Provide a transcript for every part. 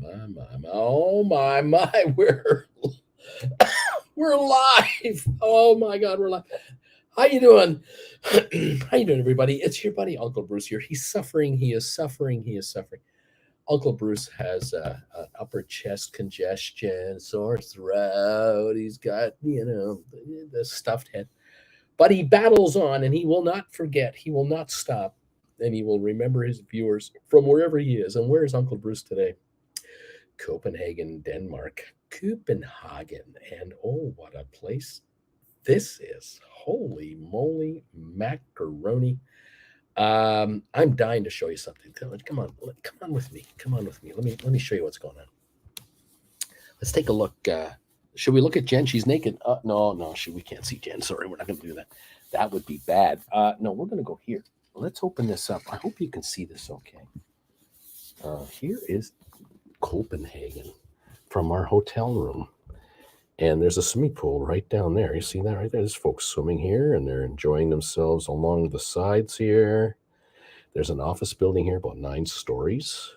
Oh my, we're live. Oh my God, we're live. How you doing? How you doing, everybody? It's your buddy Uncle Bruce here. He's suffering. He is suffering. He is suffering. Uncle Bruce has upper chest congestion, sore throat. He's got the stuffed head, but he battles on, and he will not forget. He will not stop, and he will remember his viewers from wherever he is. And where is Uncle Bruce today? Copenhagen, Denmark. Copenhagen. And oh, what a place this is. Holy moly macaroni. I'm dying to show you something. Come on with me. Come on with me. Let me show you what's going on. Let's take a look. Should we look at Jen? She's naked. No, we can't see Jen. Sorry, we're not going to do that. That would be bad. No, we're going to go here. Let's open this up. I hope you can see this okay. Here is Copenhagen from our hotel room. And there's a swimming pool right down there. You see that right there? There's folks swimming here, and they're enjoying themselves along the sides here. There's an office building here, about 9 stories.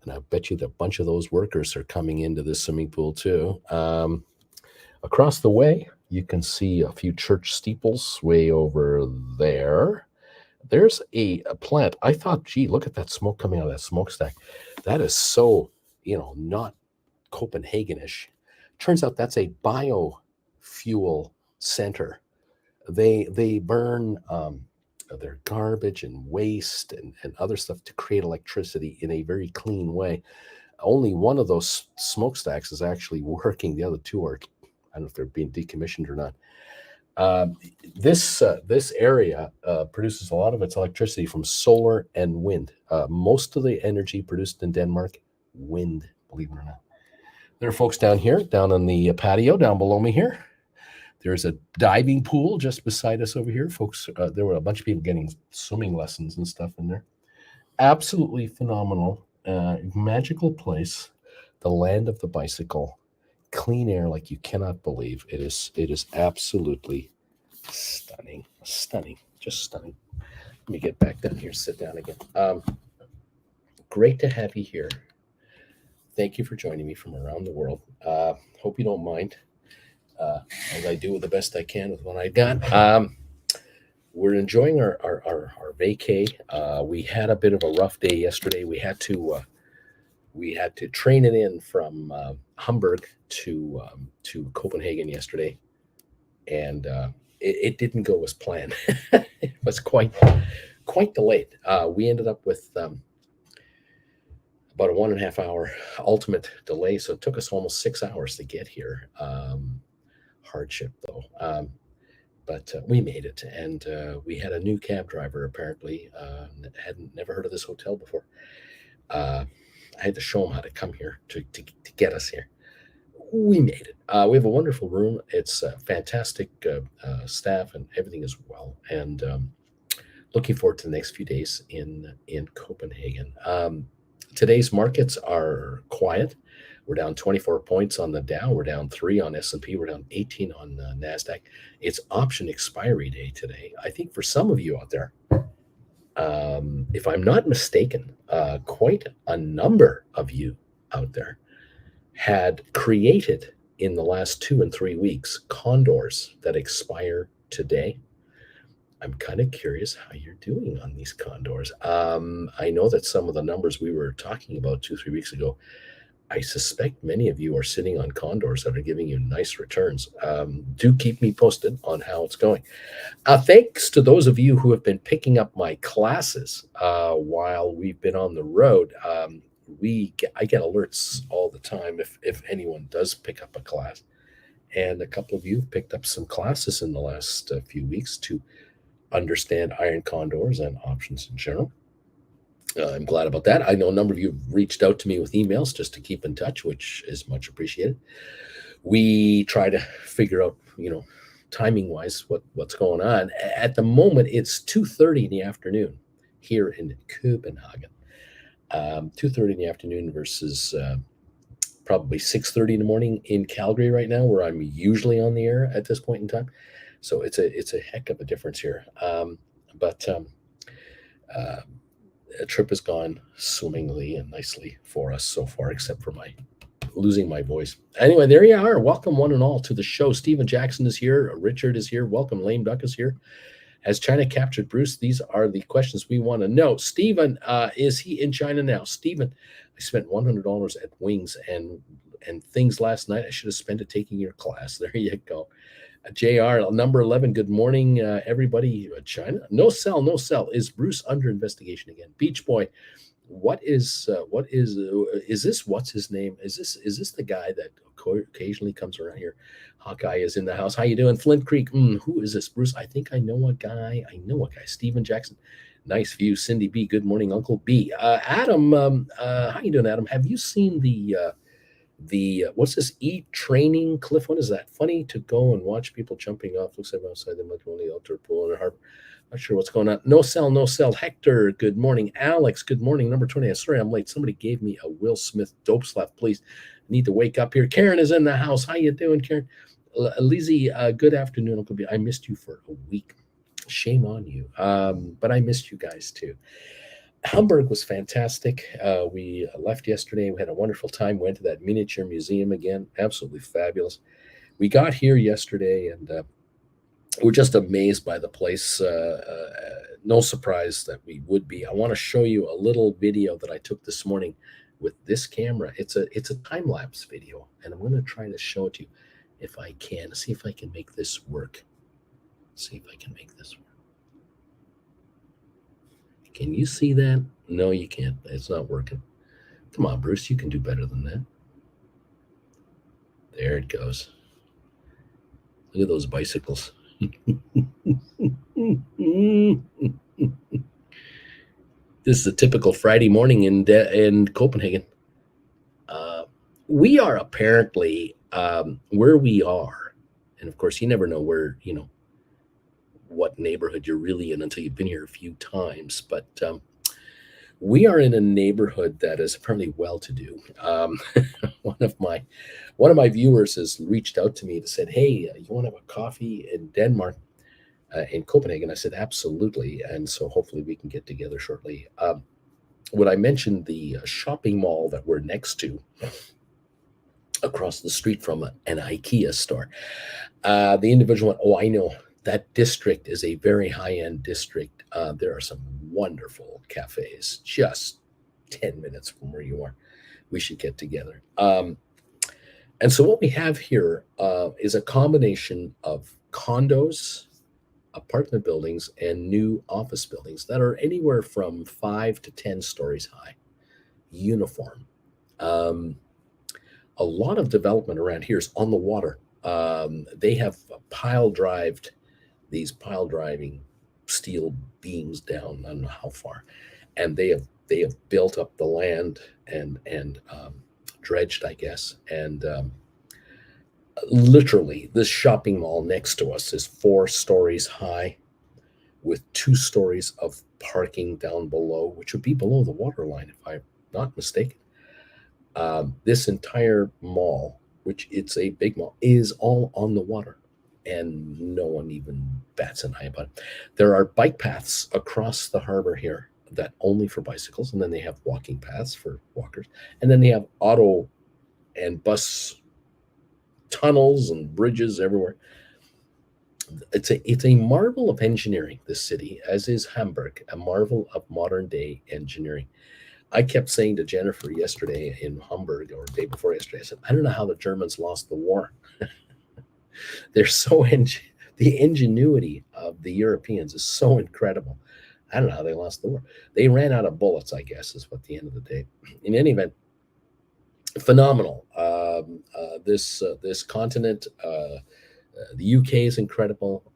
And I bet you that a bunch of those workers are coming into this swimming pool too. Across the way, you can see a few church steeples way over there. There's a plant. I thought, gee, look at that smoke coming out of that smokestack. That is so, not Copenhagen-ish. Turns out that's a biofuel center. They burn their garbage and waste and other stuff to create electricity in a very clean way. Only one of those smokestacks is actually working. The other 2 are, I don't know if they're being decommissioned or not. This area produces a lot of its electricity from solar and wind. Most of the energy produced in Denmark, wind, believe it or not. There are folks down here, down on the patio, down below me here. There's a diving pool just beside us over here. Folks, there were a bunch of people getting swimming lessons and stuff in there. Absolutely phenomenal, magical place, the land of the bicycle, clean air like you cannot believe. It is absolutely stunning, just stunning. Let me get back down here, sit down again. Great to have you here. Thank you for joining me from around the world. Hope you don't mind, as I do the best I can with what I got. We're enjoying our vacay. We had a bit of a rough day yesterday. We had to train it in from Hamburg to Copenhagen yesterday, and it didn't go as planned. It was quite delayed. We ended up with about a 1.5 hour ultimate delay, so it took us almost 6 hours to get here. Hardship though, but we made it, and we had a new cab driver apparently. Hadn't never heard of this hotel before. I had to show him how to come here to get us here. We made it. We have a wonderful room. It's fantastic staff, and everything is well. And looking forward to the next few days in Copenhagen. Today's markets are quiet. We're down 24 points on the Dow. We're down 3 on S&P. We're down 18 on NASDAQ. It's option expiry day today. I think for some of you out there, if I'm not mistaken, quite a number of you out there had created in the last 2 and 3 weeks condors that expire today. I'm kind of curious how you're doing on these condors. I know that some of the numbers we were talking about 2-3 weeks ago, I suspect many of you are sitting on condors that are giving you nice returns. Do keep me posted on how it's going. Thanks to those of you who have been picking up my classes while we've been on the road. I get alerts all the time if anyone does pick up a class. And a couple of you have picked up some classes in the last few weeks to understand iron condors and options in general. I'm glad about that. I know a number of you have reached out to me with emails just to keep in touch, which is much appreciated. We try to figure out, timing wise, what's going on. At the moment, it's 2:30 in the afternoon here in Copenhagen. 2:30 in the afternoon versus probably 6:30 in the morning in Calgary right now, where I'm usually on the air at this point in time. So it's a heck of a difference here. But trip has gone swimmingly and nicely for us so far, except for my losing my voice. Anyway, there you are. Welcome one and all to the show. Stephen Jackson is here. Richard is here. Welcome. Lame Duck is here. Has China captured Bruce? These are the questions we want to know. Stephen, is he in China now? Stephen, I spent $100 at Wings and things last night. I should have spent it taking your class. There you go. JR, number 11. Good morning, everybody. China, no sell, no sell. Is Bruce under investigation again? Beach Boy, what is this? What's his name? Is this the guy that occasionally comes around here? Hawkeye is in the house. How you doing? Flint Creek. Who is this? Bruce, I think I know a guy. Steven Jackson. Nice view. Cindy B. Good morning, Uncle B. Adam, how you doing, Adam? Have you seen the what's this e-training, Cliff? What is that? Funny to go and watch people jumping off. Looks like outside the only outdoor pool in the harbor. Not sure what's going on. No sell. Hector, good morning. Alex, good morning. Number 20. Sorry, I'm late. Somebody gave me a Will Smith dope slap. Please, need to wake up here. Karen is in the house. How you doing, Karen? Lizzie, good afternoon, Uncle B. I missed you for a week. Shame on you. But I missed you guys too. Hamburg was fantastic. We left yesterday. We had a wonderful time. Went to that miniature museum again. Absolutely fabulous. We got here yesterday and we're just amazed by the place. No surprise that we would be. I want to show you a little video that I took this morning with this camera. It's a time-lapse video, and I'm going to try to show it to you if I can. See if I can make this work. Can you see that? No, you can't. It's not working. Come on, Bruce. You can do better than that. There it goes. Look at those bicycles. This is a typical Friday morning in Copenhagen. We are apparently where we are, and of course, you never know where what neighborhood you're really in until you've been here a few times. But we are in a neighborhood that is apparently well-to-do. One of my viewers has reached out to me and said, "Hey, you want to have a coffee in Denmark, in Copenhagen?" I said, "Absolutely." And so hopefully we can get together shortly. When I mentioned the shopping mall that we're next to, across the street from an IKEA store, the individual went, "Oh, I know. That district is a very high-end district. There are some wonderful cafes just 10 minutes from where you are. We should get together." And so what we have here is a combination of condos, apartment buildings, and new office buildings that are anywhere from 5 to 10 stories high, uniform. A lot of development around here is on the water. They have these pile driving steel beams down, I don't know how far, and they have built up the land and dredged, I guess, and literally this shopping mall next to us is 4 stories high with 2 stories of parking down below, which would be below the water line if I'm not mistaken. This entire mall, which it's a big mall, is all on the water, and no one even bats an eye about it. There are bike paths across the harbor here that only for bicycles, and then they have walking paths for walkers, and then they have auto and bus tunnels and bridges everywhere. It's a marvel of engineering, this city, as is Hamburg, a marvel of modern day engineering. I kept saying to Jennifer yesterday in Hamburg, or the day before yesterday, I said, I don't know how the Germans lost the war. They're the ingenuity of the Europeans is so incredible. I don't know how they lost the war. They ran out of bullets, I guess, is what the end of the day. In any event, phenomenal. This continent, the UK is incredible.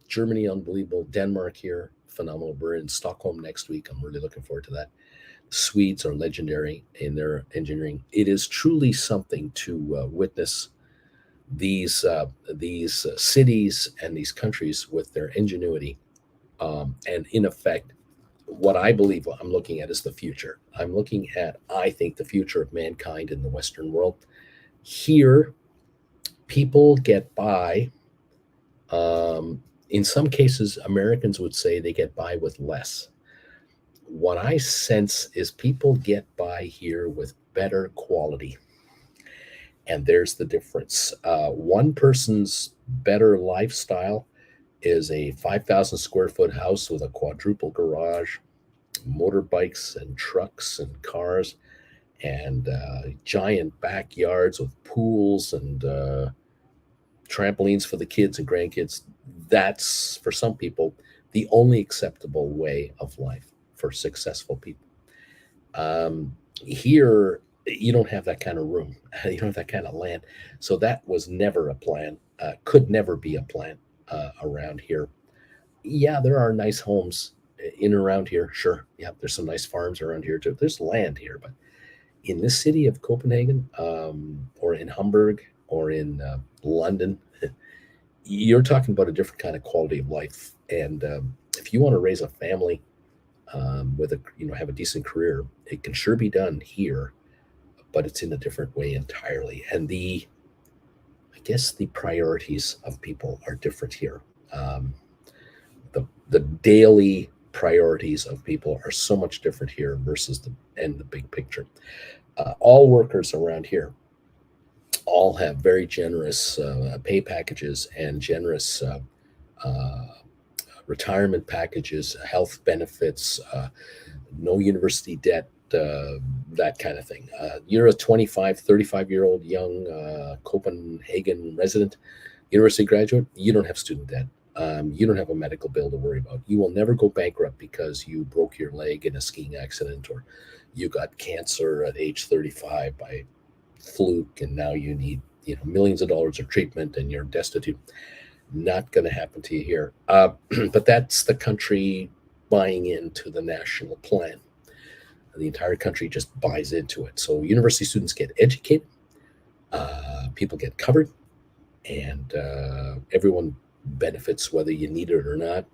Germany, unbelievable. Denmark here, phenomenal. We're in Stockholm next week. I'm really looking forward to that. Swedes are legendary in their engineering. It is truly something to witness these cities and these countries with their ingenuity. And in effect, what I believe I'm looking at is the future. I'm looking at, I think, the future of mankind in the Western world. Here, people get by. In some cases, Americans would say they get by with less. what I sense is people get by here with better quality. And there's the difference. One person's better lifestyle is a 5,000 square foot house with a quadruple garage, motorbikes and trucks and cars, and giant backyards with pools and trampolines for the kids and grandkids. That's, for some people, the only acceptable way of life for successful people. Here, you don't have that kind of room. You don't have that kind of land. So that was never a plan, could never be a plan around here. Yeah, there are nice homes in and around here. Sure. Yeah, there's some nice farms around here too. There's land here, but in this city of Copenhagen, or in Hamburg, or in London, you're talking about a different kind of quality of life. And if you want to raise a family, with a, have a decent career, it can sure be done here, but it's in a different way entirely. And I guess the priorities of people are different here. The daily priorities of people are so much different here versus the big picture. All workers around here all have very generous pay packages and generous uh, retirement packages, health benefits, no university debt, that kind of thing. You're a 25, 35-year-old young Copenhagen resident, university graduate, you don't have student debt. You don't have a medical bill to worry about. You will never go bankrupt because you broke your leg in a skiing accident, or you got cancer at age 35 by fluke, and now you need millions of dollars of treatment and you're destitute. Not going to happen to you here. But that's the country buying into the national plan. The entire country just buys into it. So university students get educated, people get covered, and everyone benefits whether you need it or not.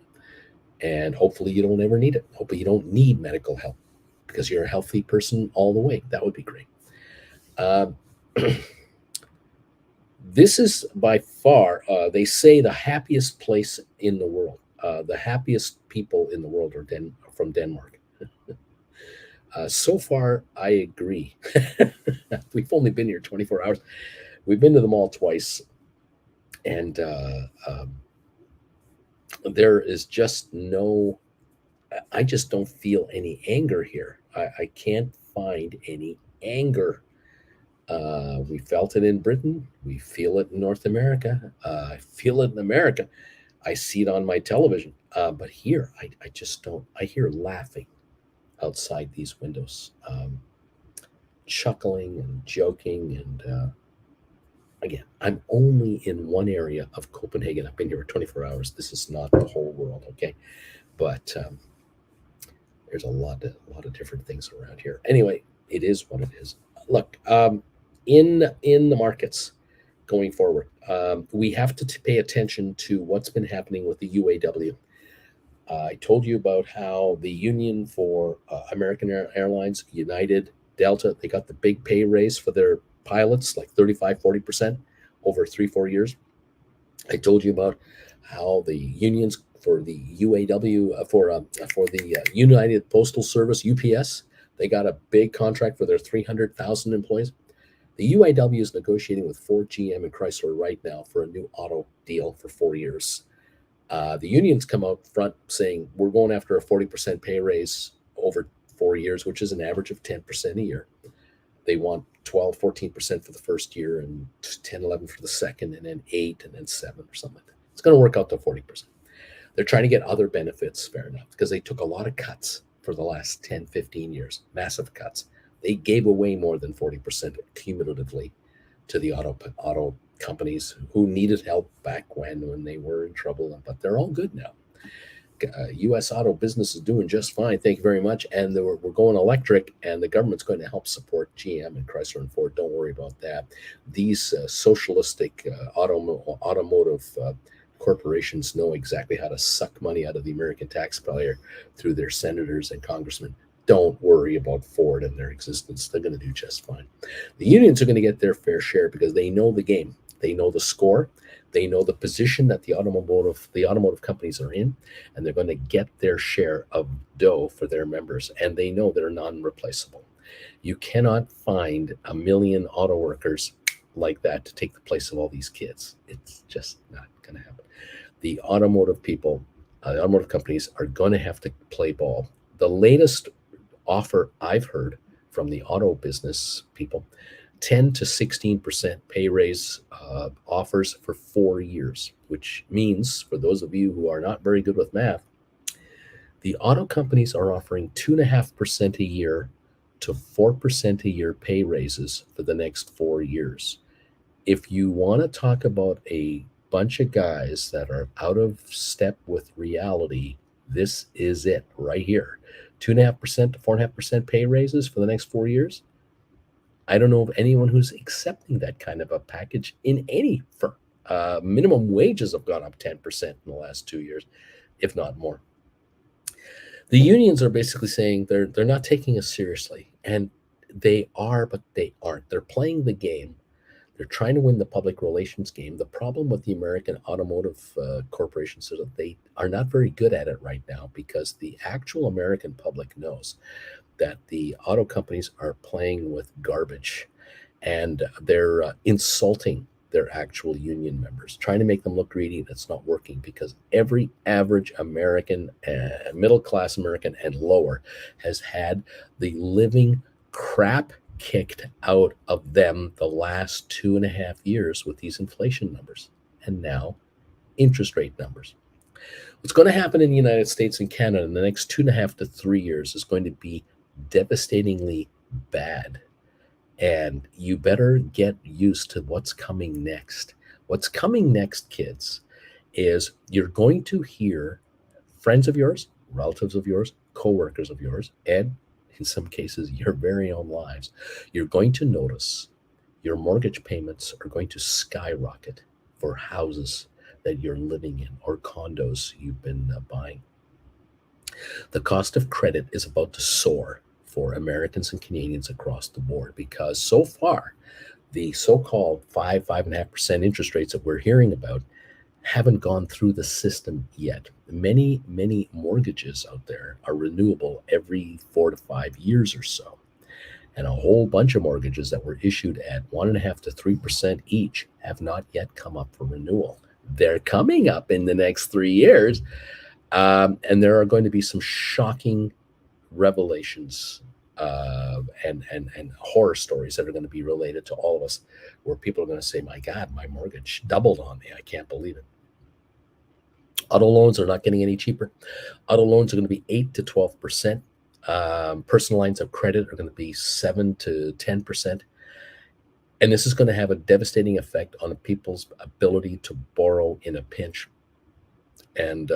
And hopefully you don't ever need it. Hopefully you don't need medical help because you're a healthy person all the way. That would be great. This is by far, they say, the happiest place in the world. The happiest people in the world are from Denmark. So far, I agree. We've only been here 24 hours. We've been to the mall twice. And there is just I just don't feel any anger here. I can't find any anger. We felt it in Britain. We feel it in North America. I feel it in America. I see it on my television. But here, I just don't. I hear laughing outside these windows, chuckling and joking. And again, I'm only in one area of Copenhagen. I've been here for 24 hours. This is not the whole world, okay? But there's a lot of different things around here. Anyway, it is what it is. Look, in the markets going forward, we have to pay attention to what's been happening with the UAW. I told you about how the union for American Airlines, United, Delta, they got the big pay raise for their pilots, like 35-40% over 3-4 years. I told you about how the unions for the UAW, for the United Postal Service, UPS, they got a big contract for their 300,000 employees. The UAW is negotiating with Ford, GM, and Chrysler right now for a new auto deal for 4 years. The unions come out front saying we're going after a 40% pay raise over 4 years, which is an average of 10% a year. They want 12, 14% for the first year and 10, 11 for the second, and then 8, and then 7 or something like that. It's going to work out to 40%. They're trying to get other benefits, fair enough, because they took a lot of cuts for the last 10, 15 years, massive cuts. They gave away more than 40% cumulatively to the auto companies who needed help back when they were in trouble, but they're all good now. U.S. auto business is doing just fine. Thank you very much. And we're going electric, and the government's going to help support GM and Chrysler and Ford. Don't worry about that. These socialistic automotive corporations know exactly how to suck money out of the American taxpayer through their senators and congressmen. Don't worry about Ford and their existence. They're going to do just fine. The unions are going to get their fair share because they know the game. They know the score. They know the position that the automotive companies are in, and they're going to get their share of dough for their members. And they know they're non-replaceable. You cannot find a million auto workers like that to take the place of all these kids. It's just not going to happen. The automotive companies are going to have to play ball. The latest offer I've heard from the auto business people, 10 to 16% pay raise offers for 4 years, which means, for those of you who are not very good with math, the auto companies are offering 2.5% a year to 4% a year pay raises for the next 4 years. If you want to talk about a bunch of guys that are out of step with reality, this is it right here. 2.5% to 4.5% pay raises for the next 4 years. I don't know of anyone who's accepting that kind of a package in any firm. Minimum wages have gone up 10% in the last 2 years, if not more. The unions are basically saying they're not taking us seriously, and they are, but they aren't. They're playing the game. They're trying to win the public relations game. The problem with the American automotive corporations is that they are not very good at it right now, because the actual American public knows that the auto companies are playing with garbage, and they're insulting their actual union members, trying to make them look greedy. That's not working, because every average American, middle class American and lower, has had the living crap kicked out of them the last 2.5 years with these inflation numbers, and now interest rate numbers. What's going to happen in the United States and Canada in the next 2.5 to 3 years is going to be devastatingly bad. And you better get used to what's coming next. What's coming next, kids, is you're going to hear friends of yours, relatives of yours, coworkers of yours, and in some cases, your very own lives. You're going to notice your mortgage payments are going to skyrocket for houses that you're living in or condos you've been buying. The cost of credit is about to soar for Americans and Canadians across the board, because so far, the so-called 5.5% interest rates that we're hearing about haven't gone through the system yet. Many mortgages out there are renewable every 4 to 5 years or so. And a whole bunch of mortgages that were issued at 1.5 to 3% each have not yet come up for renewal. They're coming up in the next 3 years. And there are going to be some shocking revelations and horror stories that are going to be related to all of us, where people are going to say, my God, my mortgage doubled on me. I can't believe it. Auto loans are not getting any cheaper. Auto loans are going to be 8 to 12%. Personal lines of credit are going to be 7 to 10%. And this is going to have a devastating effect on people's ability to borrow in a pinch. And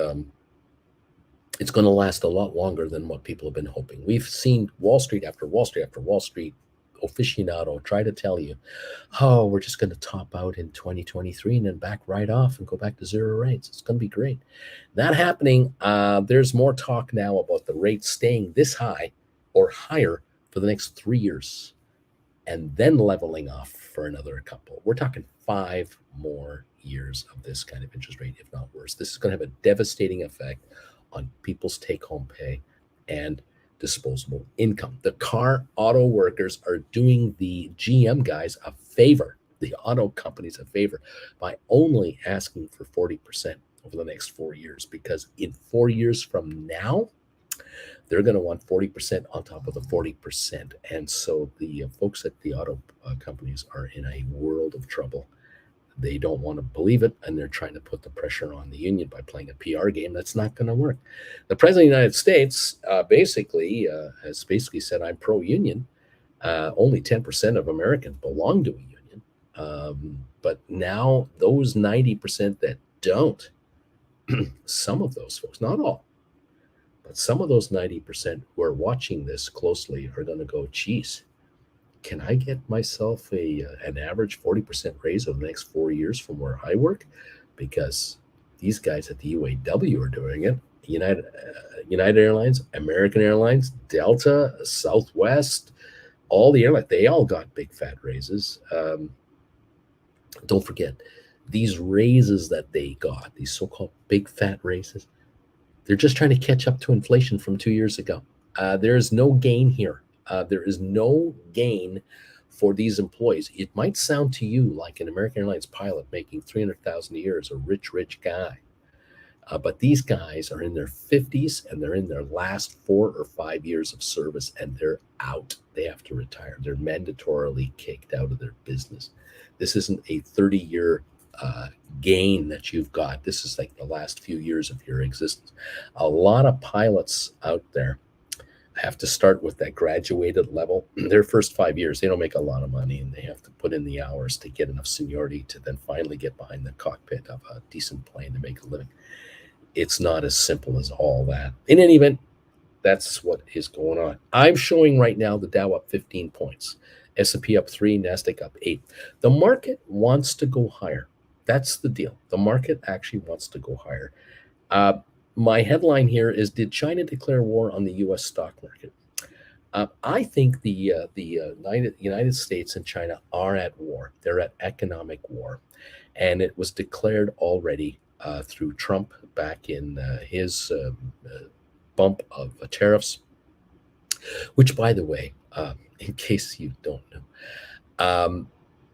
it's going to last a lot longer than what people have been hoping. We've seen Wall Street after Wall Street after Wall Street aficionado try to tell you, oh, we're just going to top out in 2023 and then back right off and go back to zero rates. It's going to be great. Not happening. There's more talk now about the rates staying this high or higher for the next 3 years and then leveling off for another couple. We're talking 5 more years of this kind of interest rate, if not worse. This is going to have a devastating effect on people's take-home pay and disposable income. The car auto workers are doing the GM guys a favor, the auto companies a favor, by only asking for 40% over the next 4 years, because in 4 years from now, they're going to want 40% on top of the 40%. And so the folks at the auto companies are in a world of trouble. They don't want to believe it, and they're trying to put the pressure on the union by playing a PR game that's not going to work. The president of the United States has basically said, I'm pro-union. Only 10% of Americans belong to a union. But now those 90% that don't, some of those folks, not all, but some of those 90% who are watching this closely are going to go, geez, can I get myself an average 40% raise over the next 4 years from where I work? Because these guys at the UAW are doing it. United Airlines, American Airlines, Delta, Southwest, all the airlines, they all got big fat raises. Don't forget, these raises that they got, these so-called big fat raises, they're just trying to catch up to inflation from 2 years ago. There is no gain here. There is no gain for these employees. It might sound to you like an American Airlines pilot making 300,000 a year is a rich, rich guy. But these guys are in their 50s and they're in their last 4 or 5 years of service and they're out. They have to retire. They're mandatorily kicked out of their business. This isn't a 30-year gain that you've got. This is like the last few years of your existence. A lot of pilots out there have to start with that graduated level. Their first 5 years, they don't make a lot of money and they have to put in the hours to get enough seniority to then finally get behind the cockpit of a decent plane to make a living. It's not as simple as all that. In any event, that's what is going on. I'm showing right now the Dow up 15 points, S&P up 3, Nasdaq up 8. The market wants to go higher. That's the deal. The market actually wants to go higher. My headline here is, did China declare war on the U.S. stock market? I think the United States and China are at war. They're at economic war. And it was declared already through Trump back in his bump of tariffs, which, by the way, in case you don't know,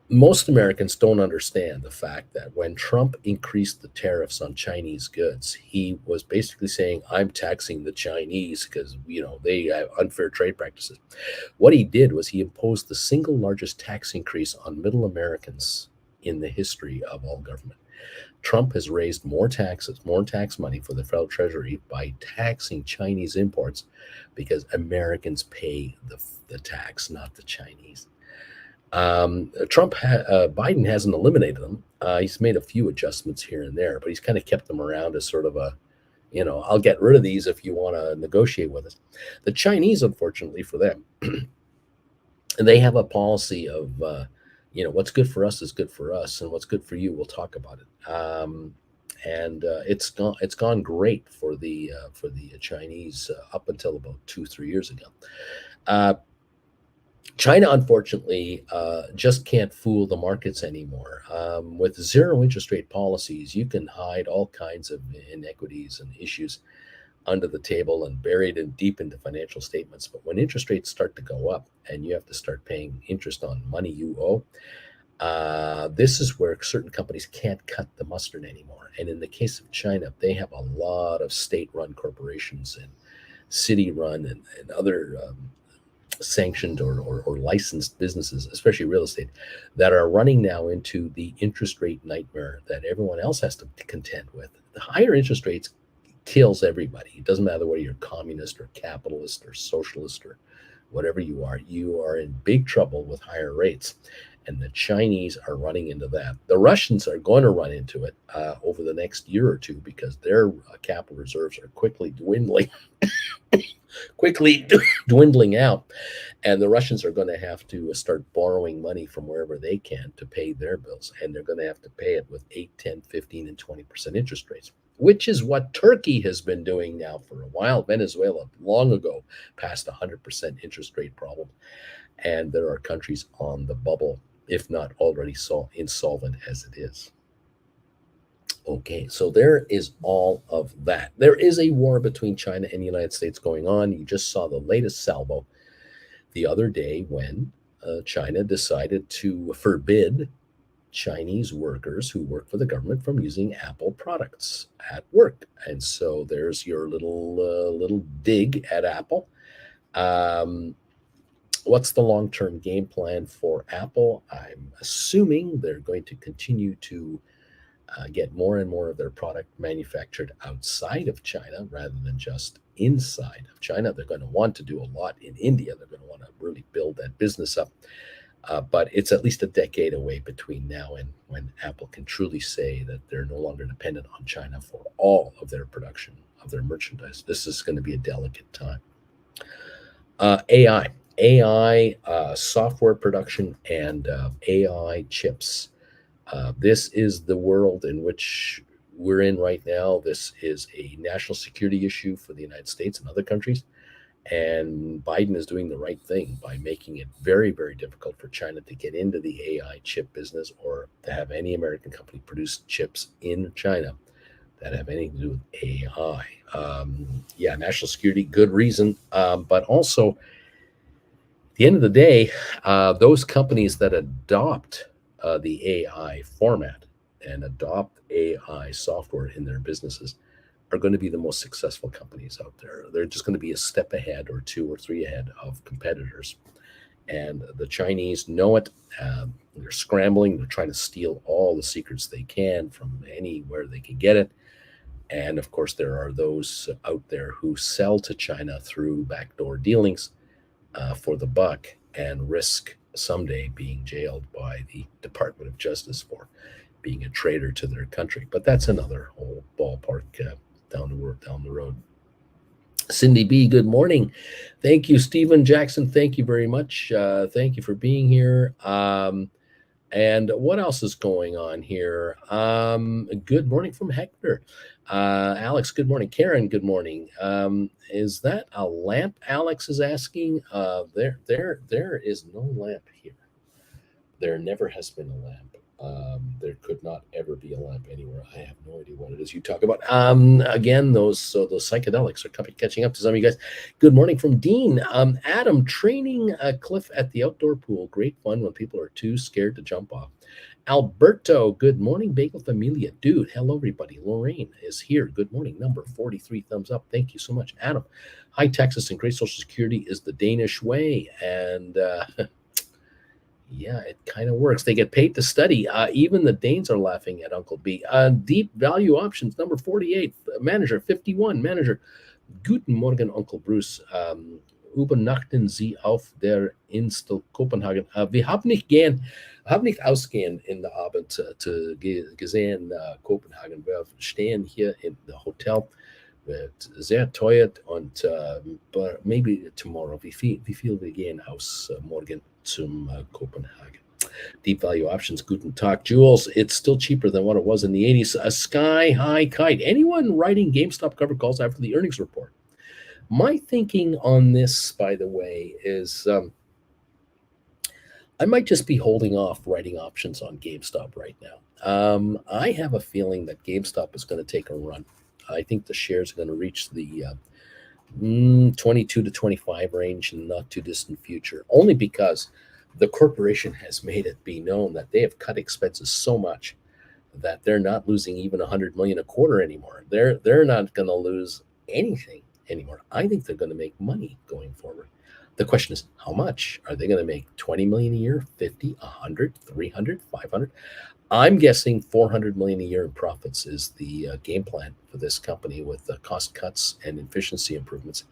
most Americans don't understand the fact that when Trump increased the tariffs on Chinese goods, he was basically saying, I'm taxing the Chinese because, they have unfair trade practices. What he did was he imposed the single largest tax increase on middle Americans in the history of all government. Trump has raised more taxes, more tax money for the federal treasury by taxing Chinese imports because Americans pay the tax, not the Chinese. Biden hasn't eliminated them. He's made a few adjustments here and there, but he's kind of kept them around as sort of a, I'll get rid of these if you want to negotiate with us. The Chinese, unfortunately for them, they have a policy of, what's good for us is good for us, and what's good for you, we'll talk about it. It's gone great for the Chinese up until about 2-3 years ago. China, unfortunately, just can't fool the markets anymore. With zero interest rate policies, you can hide all kinds of inequities and issues under the table and buried in deep into financial statements. But when interest rates start to go up and you have to start paying interest on money you owe, this is where certain companies can't cut the mustard anymore. And in the case of China, they have a lot of state-run corporations and city-run and other sanctioned or licensed businesses, especially real estate, that are running now into the interest rate nightmare that everyone else has to contend with. The higher interest rates kills everybody. It doesn't matter whether you're communist or capitalist or socialist or whatever you are in big trouble with higher rates. And the Chinese are running into that. The Russians are going to run into it over the next year or two because their capital reserves are quickly dwindling out. And the Russians are going to have to start borrowing money from wherever they can to pay their bills. And they're going to have to pay it with 8, 10, 15, and 20% interest rates, which is what Turkey has been doing now for a while. Venezuela long ago passed 100% interest rate problem. And there are countries on the bubble, if not already insolvent as it is. Okay, so there is all of that. There is a war between China and the United States going on. You just saw the latest salvo the other day when China decided to forbid Chinese workers who work for the government from using Apple products at work. And so there's your little dig at Apple. What's the long-term game plan for Apple? I'm assuming they're going to continue to get more and more of their product manufactured outside of China rather than just inside of China. They're going to want to do a lot in India. They're going to want to really build that business up. But it's at least a decade away between now and when Apple can truly say that they're no longer dependent on China for all of their production of their merchandise. This is going to be a delicate time. AI, software production, and AI chips. This is the world in which we're in right now. This is a national security issue for the United States and other countries. And Biden is doing the right thing by making it very, very difficult for China to get into the AI chip business or to have any American company produce chips in China that have anything to do with AI. Yeah, national security, good reason. But also, at the end of the day, those companies that adopt the AI format and adopt AI software in their businesses are going to be the most successful companies out there. They're just going to be a step ahead or two or three ahead of competitors. And the Chinese know it. They're scrambling. They're trying to steal all the secrets they can from anywhere they can get it. And of course, there are those out there who sell to China through backdoor dealings for the buck and risk someday being jailed by the Department of Justice for being a traitor to their country. But that's another whole ballpark down the road. Cindy B, good morning. Thank you, Stephen Jackson. Thank you very much. Thank you for being here. And what else is going on here? Good morning from Hector. Alex, good morning. Karen, good morning. Is that a lamp? Alex is asking. There is no lamp here. There never has been a lamp. There could not ever be a lamp anywhere. I have no idea what it is you talk about. Again, those psychedelics are catching up to some of you guys. Good morning from Dean. Adam, training Cliff at the outdoor pool. Great fun when people are too scared to jump off. Alberto, good morning. Bagel Familia. Dude, hello, everybody. Lorraine is here. Good morning. Number 43, thumbs up. Thank you so much. Adam, high taxes and great Social Security is the Danish way. And yeah, it kind of works. They get paid to study. Even the Danes are laughing at Uncle B. Deep value options, number 48. Manager, 51. Manager, Guten Morgen, Uncle Bruce. Übernachten Sie auf der Insel Kopenhagen. Wir haben nicht ausgehen in der Abend gesehen, Kopenhagen. Wir stehen hier in the hotel. Wird sehr teuer und but maybe tomorrow. Wie viel wir gehen aus morgen zum Copenhagen. Deep value options, Guten Tag. Jules, it's still cheaper than what it was in the 80s. A sky high kite. Anyone writing GameStop cover calls after the earnings report? My thinking on this, by the way, is I might just be holding off writing options on GameStop right now. I have a feeling that GameStop is going to take a run. I think the shares are going to reach the 22 to 25 range in the not too distant future, only because the corporation has made it be known that they have cut expenses so much that they're not losing even 100 million a quarter anymore. They're not going to lose anything anymore. I think they're going to make money going forward. The question is, how much? Are they going to make 20 million a year, 50, 100, 300, 500? I'm guessing 400 million a year in profits is the game plan for this company with the cost cuts and efficiency improvements.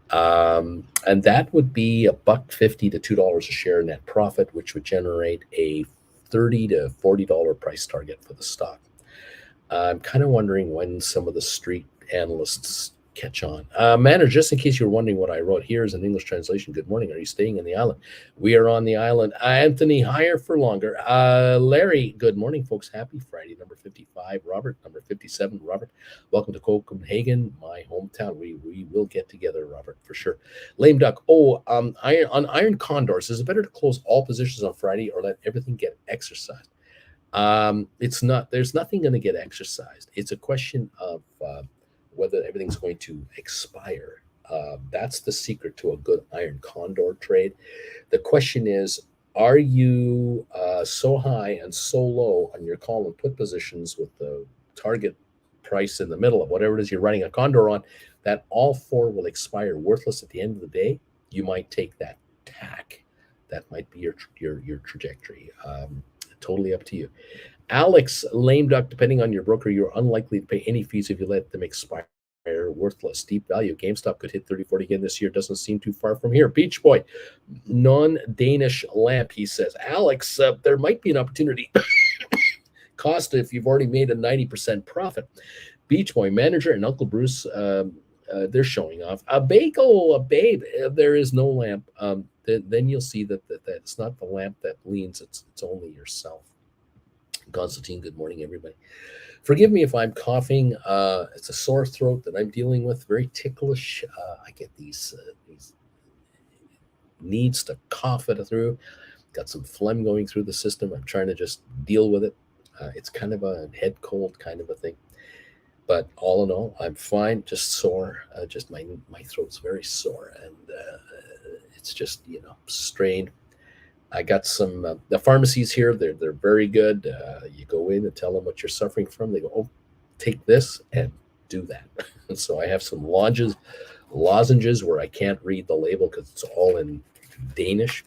And that would be $1.50 to $2 a share net profit, which would generate a $30 to $40 price target for the stock. I'm kind of wondering when some of the street analysts catch on. Manager, just in case you're wondering what I wrote, here's an English translation. Good morning. Are you staying in the island? We are on the island. Anthony, higher for longer. Larry, good morning, folks. Happy Friday, number 55. Robert, number 57. Robert, welcome to Copenhagen, my hometown. We will get together, Robert, for sure. Lame Duck. On Iron Condors, is it better to close all positions on Friday or let everything get exercised? It's not. There's nothing going to get exercised. It's a question of whether everything's going to expire. That's the secret to a good Iron Condor trade. The question is, are you so high and so low on your call and put positions with the target price in the middle of whatever it is you're running a Condor on, that all four will expire worthless at the end of the day? You might take that tack. That might be your trajectory. Totally up to you. Alex, lame duck, depending on your broker, you're unlikely to pay any fees if you let them expire. Worthless. Deep value. GameStop could hit 30, 40 again this year. Doesn't seem too far from here. Beach Boy, non-Danish lamp, he says. Alex, there might be an opportunity. Cost if you've already made a 90% profit. Beach Boy, manager, and Uncle Bruce, they're showing off. A bagel, a babe, there is no lamp. Then you'll see that it's not the lamp that leans, it's only yourself. Constantine, good morning, everybody. Forgive me if I'm coughing. It's a sore throat that I'm dealing with, very ticklish. I get these needs to cough it through. Got some phlegm going through the system. I'm trying to just deal with it. It's kind of a head cold kind of a thing. But all in all, I'm fine. Just sore. Just my throat's very sore, and it's just strained. I got some the pharmacies here. They're very good. You go in and tell them what you're suffering from. They go, "Oh, take this and do that." And so I have some lozenges where I can't read the label because it's all in Danish,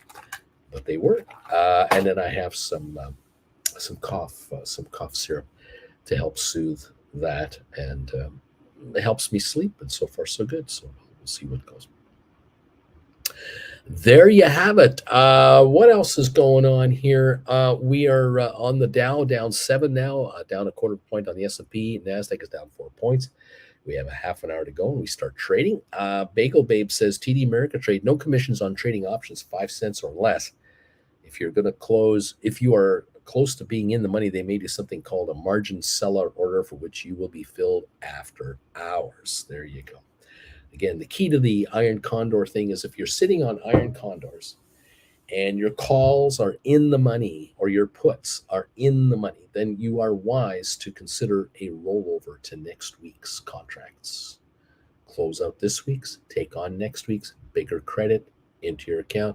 but they work. And then I have some cough syrup to help soothe that, and it helps me sleep. And so far, so good. So we'll see what goes. There you have it. What else is going on here? We are on the Dow down 7 now, down a quarter point on the S&P. NASDAQ is down 4 points. We have a half an hour to go and we start trading. Bagel Babe says TD Ameritrade, no commissions on trading options, 5 cents or less. If you're going to close, if you are close to being in the money, they may do something called a margin seller order for which you will be filled after hours. There you go. Again, the key to the iron condor thing is if you're sitting on iron condors and your calls are in the money or your puts are in the money, then you are wise to consider a rollover to next week's contracts. Close out this week's, take on next week's, bigger credit into your account,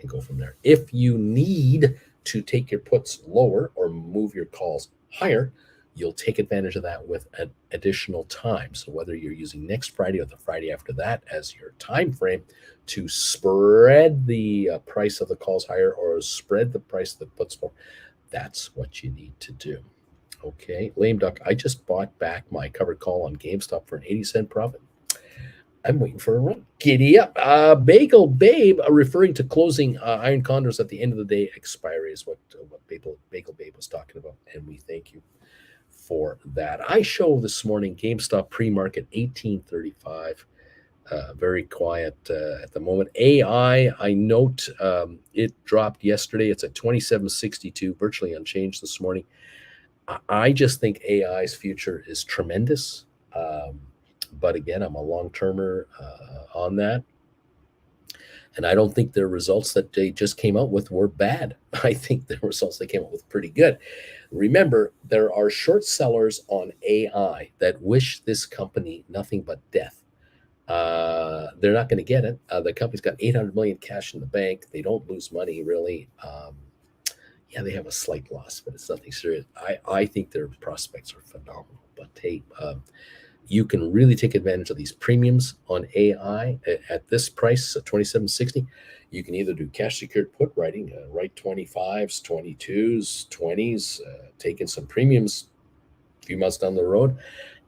and go from there. If you need to take your puts lower or move your calls higher, you'll take advantage of that with an additional time. So whether you're using next Friday or the Friday after that as your time frame to spread the price of the calls higher or spread the price of the puts more, that's what you need to do. Okay, Lame Duck, I just bought back my covered call on GameStop for an 80-cent profit. I'm waiting for a run. Giddy up. Bagel Babe, referring to closing iron condors at the end of the day expiry is what Bagel Babe was talking about, and we thank you for that. I show this morning GameStop pre-market 1835. Very quiet at the moment. AI, I note it dropped yesterday. It's at 2762, virtually unchanged this morning. I just think AI's future is tremendous. But again, I'm a long-termer on that. And I don't think their results that they just came out with were bad. I think the results they came out with pretty good. Remember, there are short sellers on AI that wish this company nothing but death. They're not going to get it. The company's got $800 million cash in the bank. They don't lose money, really. Yeah, they have a slight loss, but it's nothing serious. I think their prospects are phenomenal. But hey, you can really take advantage of these premiums on AI at this price, at $27.60. You can either do cash secured put writing, write 25s, 22s, 20s, taking some premiums a few months down the road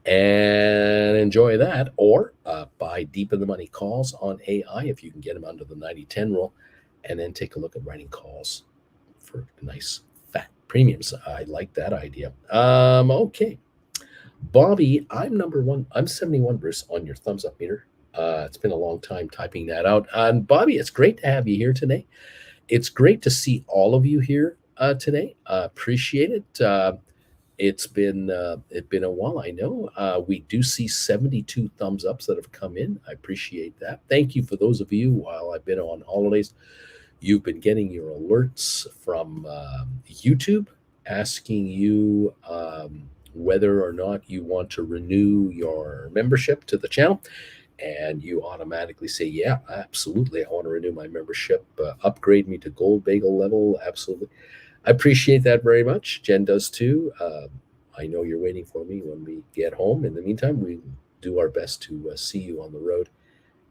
and enjoy that, or buy deep in the money calls on AI if you can get them under the 90-10 rule, and then take a look at writing calls for nice fat premiums. I like that idea. Okay. Bobby, I'm number one. I'm 71, Bruce, on your thumbs up meter. It's been a long time typing that out. And Bobby, it's great to have you here today. It's great to see all of you here today. Appreciate it. It's been a while. I know we do see 72 thumbs ups that have come in. I appreciate that. Thank you for those of you while I've been on holidays. You've been getting your alerts from YouTube asking you whether or not you want to renew your membership to the channel, and you automatically say, yeah, absolutely, I want to renew my membership, upgrade me to gold bagel level, absolutely. I appreciate that very much. Jen does too. I know you're waiting for me when we get home. In the meantime, we do our best to see you on the road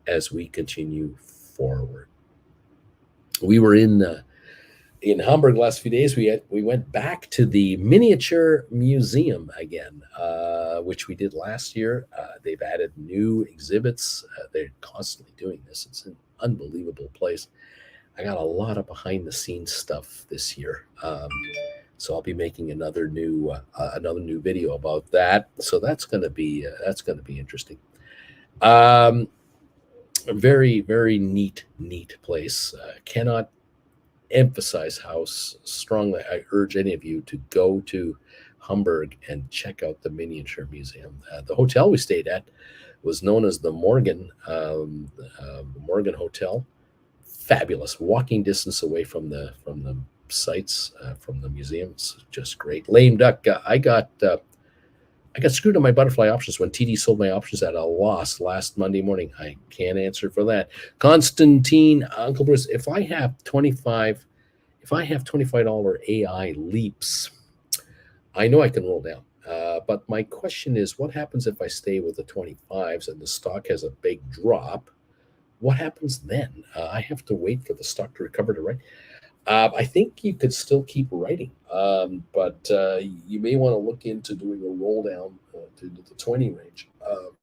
as we continue forward. We were in Hamburg last few days. We went back to the miniature museum again, which we did last year. They've added new exhibits. They're constantly doing this. It's an unbelievable place. I got a lot of behind the scenes stuff this year, so I'll be making another new video about that. So that's going to be interesting. Very, very neat place. Cannot emphasize how strongly I urge any of you to go to Hamburg and check out the miniature museum. The hotel we stayed at was known as the Morgan Hotel. Fabulous, walking distance away from the sites, from the museums. Just great. Lame duck. I got screwed on my butterfly options when TD sold my options at a loss last Monday morning. I can't answer for that. Constantine, Uncle Bruce, if I have $25 AI leaps, I know I can roll down. But my question is, what happens if I stay with the 25s and the stock has a big drop? What happens then? I have to wait for the stock to recover to write. I think you could still keep writing, but you may want to look into doing a roll down to the 20 range. Oh,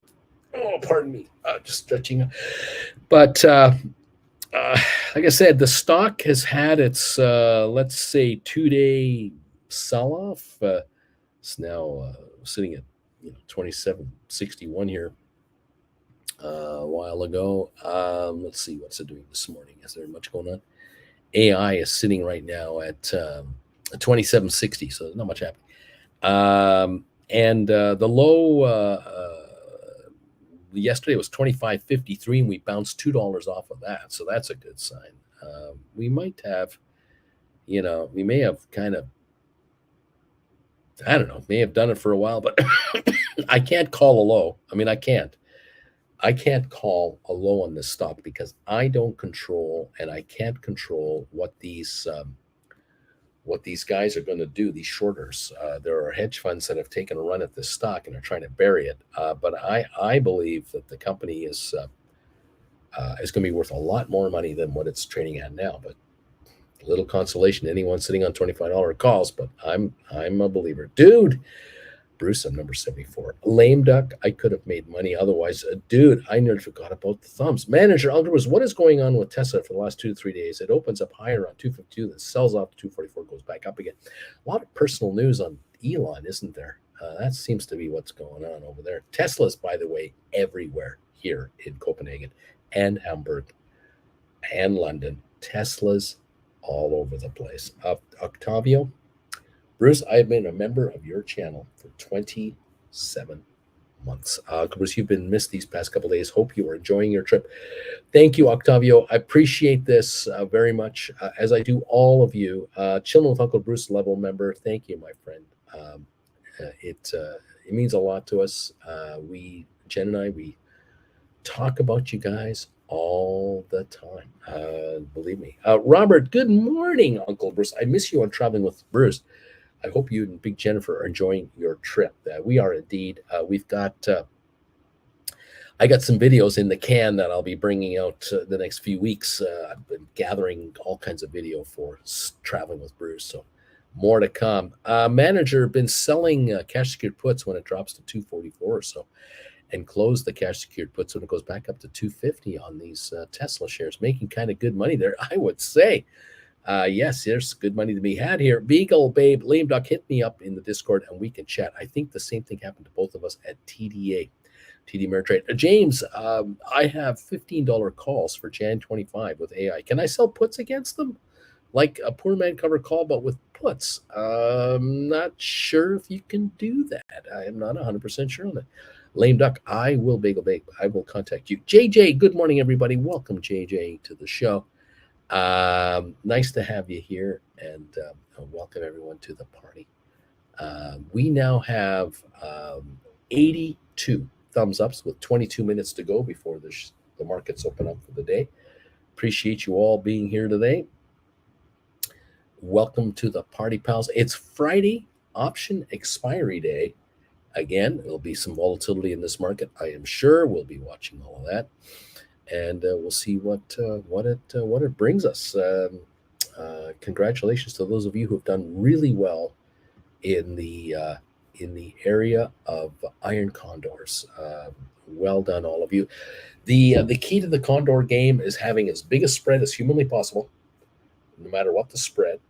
pardon me, just stretching. But like I said, the stock has had its, let's say, 2-day sell-off. It's now sitting at 27.61 here. A while ago. Let's see, what's it doing this morning? Is there much going on? AI is sitting right now at 27.60, so there's not much happening. And the low yesterday was 25.53, and we bounced $2 off of that, so that's a good sign. We might have, we may have kind of, I don't know, may have done it for a while, but I can't call a low. I mean, I can't call a low on this stock because I don't control, and I can't control what these guys are going to do. These shorters, there are hedge funds that have taken a run at this stock and are trying to bury it. But I believe that the company is going to be worth a lot more money than what it's trading at now. But a little consolation to anyone sitting on $25 calls. But I'm a believer, dude. Bruce, I'm number 74. Lame duck. I could have made money otherwise. Dude, I nearly forgot about the thumbs. Manager, Uncle Bruce, what is going on with Tesla for the last 2 to 3 days? It opens up higher on 252, then sells off to 244, goes back up again. A lot of personal news on Elon, isn't there? That seems to be what's going on over there. Tesla's, by the way, everywhere here in Copenhagen and Hamburg and London. Tesla's all over the place. Octavio, Bruce, I have been a member of your channel for 27 months. Bruce, you've been missed these past couple of days. Hope you are enjoying your trip. Thank you, Octavio. I appreciate this very much, as I do all of you. Chilling with Uncle Bruce level member. Thank you, my friend. It means a lot to us. Jen and I, we talk about you guys all the time. Believe me. Robert, good morning, Uncle Bruce. I miss you on Traveling with Bruce. I hope you and Big Jennifer are enjoying your trip. We are indeed. We've got, I got some videos in the can that I'll be bringing out the next few weeks. I've been gathering all kinds of video for Traveling with Bruce, so more to come. Manager been selling cash secured puts when it drops to 244 or so, and close the cash secured puts when it goes back up to 250 on these Tesla shares, making kind of good money there, I would say. Yes, there's good money to be had here. Beagle, babe, Lame Duck, hit me up in the Discord and we can chat. I think the same thing happened to both of us at TD Ameritrade. James, I have $15 calls for Jan 25 with AI. Can I sell puts against them? Like a poor man cover call, but with puts. I'm not sure if you can do that. I am not 100% sure on that. Lame Duck, I will, Bagel Babe. I will contact you. JJ, good morning, everybody. Welcome, JJ, to the show. Nice to have you here, and welcome everyone to the party. We now have 82 thumbs ups with 22 minutes to go before the markets open up for the day. Appreciate you all being here today. Welcome to the party, pals. It's Friday, option expiry day. Again, there'll be some volatility in this market, I am sure. We'll be watching all of that, and we'll see what it brings us. Congratulations to those of you who have done really well in the area of iron condors. Well done, all of you. The key to the condor game is having as big a spread as humanly possible, no matter what the spread.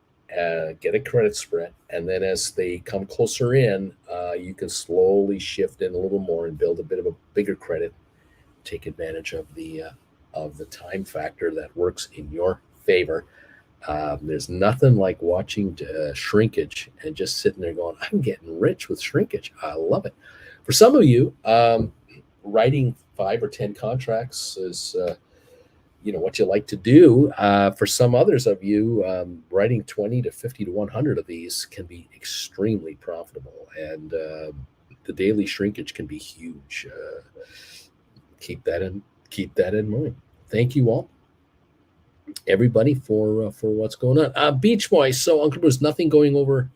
Get a credit spread, and then as they come closer in, you can slowly shift in a little more and build a bit of a bigger credit. Take advantage of the time factor that works in your favor. There's nothing like watching shrinkage and just sitting there going, I'm getting rich with shrinkage. I love it. For some of you, writing 5 or 10 contracts is what you like to do. For some others of you, writing 20 to 50 to 100 of these can be extremely profitable, and the daily shrinkage can be huge. Keep that in mind. Thank you all, everybody, for what's going on. Beach Boys. So Uncle Bruce, nothing going on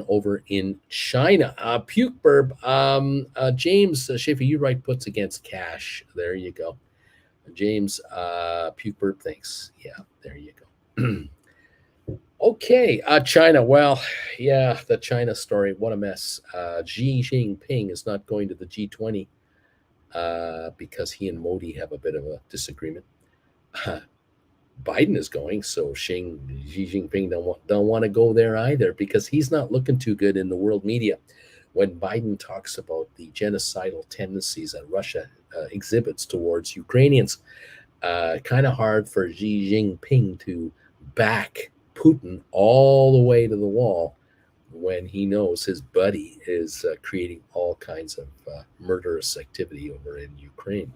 over in China. Puke Burb. James Schaefer, you write puts against cash. There you go. James Puke Burb, thanks. Yeah, there you go. Okay, China. Well, yeah, the China story. What a mess. Xi Jinping is not going to the G20 because he and Modi have a bit of a disagreement. Biden is going, so Xi Jinping don't want to go there either because he's not looking too good in the world media when Biden talks about the genocidal tendencies that Russia exhibits towards Ukrainians. Kind of hard for Xi Jinping to back Putin all the way to the wall when he knows his buddy is creating all kinds of murderous activity over in Ukraine.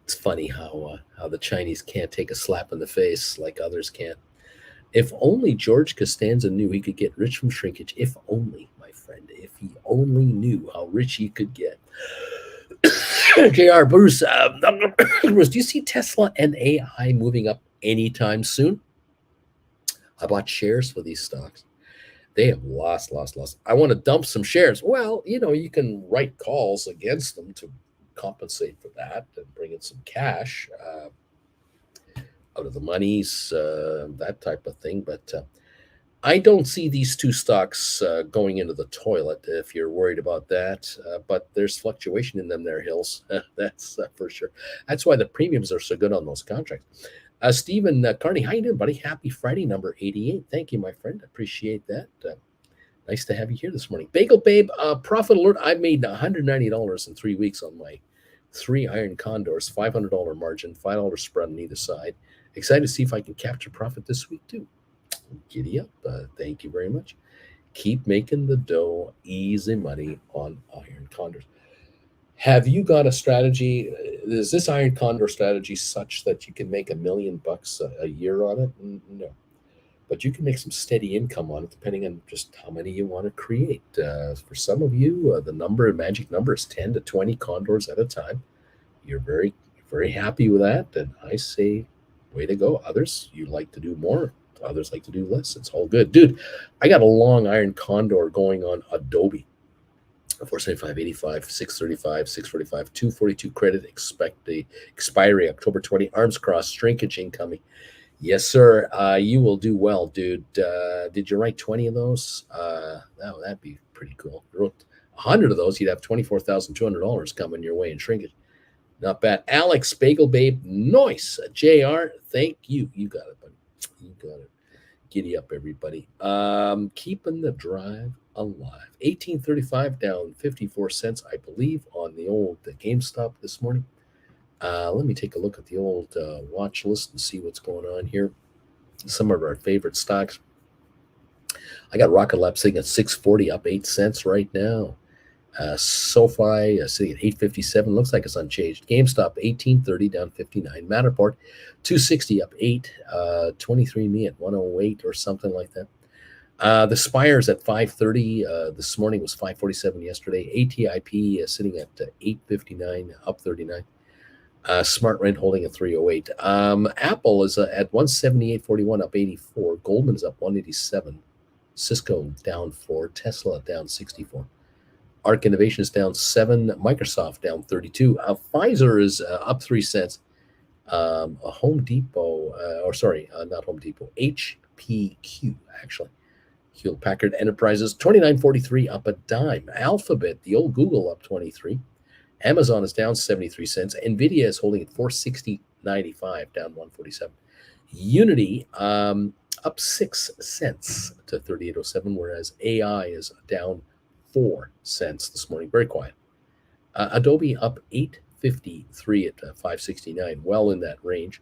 It's funny how the Chinese can't take a slap in the face like others can. If only George Costanza knew he could get rich from shrinkage. If only, my friend, if he only knew how rich he could get. JR Bruce, Bruce, do you see Tesla and AI moving up anytime soon? I bought shares for these stocks. They have lost. I want to dump some shares. Well, you can write calls against them to compensate for that and bring in some cash out of the monies, that type of thing. But I don't see these two stocks going into the toilet if you're worried about that. But there's fluctuation in them there, Hills. That's for sure. That's why the premiums are so good on those contracts. Stephen Carney, how you doing, buddy? Happy Friday, number 88. Thank you, my friend. Appreciate that. Nice to have you here this morning. Bagel Babe, profit alert. I made $190 in 3 weeks on my 3 iron condors, $500 margin, $5 spread on either side. Excited to see if I can capture profit this week too. Giddy up. Thank you very much. Keep making the dough. Easy money on iron condors. Have you got a strategy? Is this iron condor strategy such that you can make $1 million a year on it? No. But you can make some steady income on it depending on just how many you want to create. For some of you, the magic number is 10 to 20 condors at a time. You're very, very happy with that. And I say, way to go. Others, you like to do more. Others like to do less. It's all good. Dude, I got a long iron condor going on Adobe. 475.85, 635, 645, 242 credit. Expect the expiry October 20. Arms crossed, shrinkage incoming. Yes, sir. You will do well, dude. Did you write 20 of those? That'd be pretty cool. You wrote 100 of those, you'd have $24,200 coming your way in shrinkage. Not bad. Alex, Bagel Babe, nice. JR, thank you. You got it, buddy. You got it. Giddy up, everybody. Keeping the drive alive. 1835 down 54 cents, I believe, on the old GameStop this morning. Let me take a look at the old watch list and see what's going on here. Some of our favorite stocks. I got Rocket Lab sitting at 640, up 8 cents right now. SoFi sitting at 857, looks like it's unchanged. GameStop 1830 down 59. Matterport 260 up 8. 23andMe at 108 or something like that. The Spires at 530 this morning, was 547 yesterday. ATIP sitting at 859 up 39. Smart Rent holding at 308. Apple is at 178.41 up 84. Goldman is up 187. Cisco down 4. Tesla down 64. Arc Innovation is down 7. Microsoft down 32. Pfizer is up 3 cents. Home Depot, not Home Depot, HPQ, actually. Hewlett Packard Enterprises, 29.43, up a dime. Alphabet, the old Google, up 23. Amazon is down 73 cents. NVIDIA is holding at 460.95, down 147. Unity, up 6 cents to 38.07, whereas AI is down 4 cents this morning. Very quiet. Adobe up 8.53 at 569, well in that range.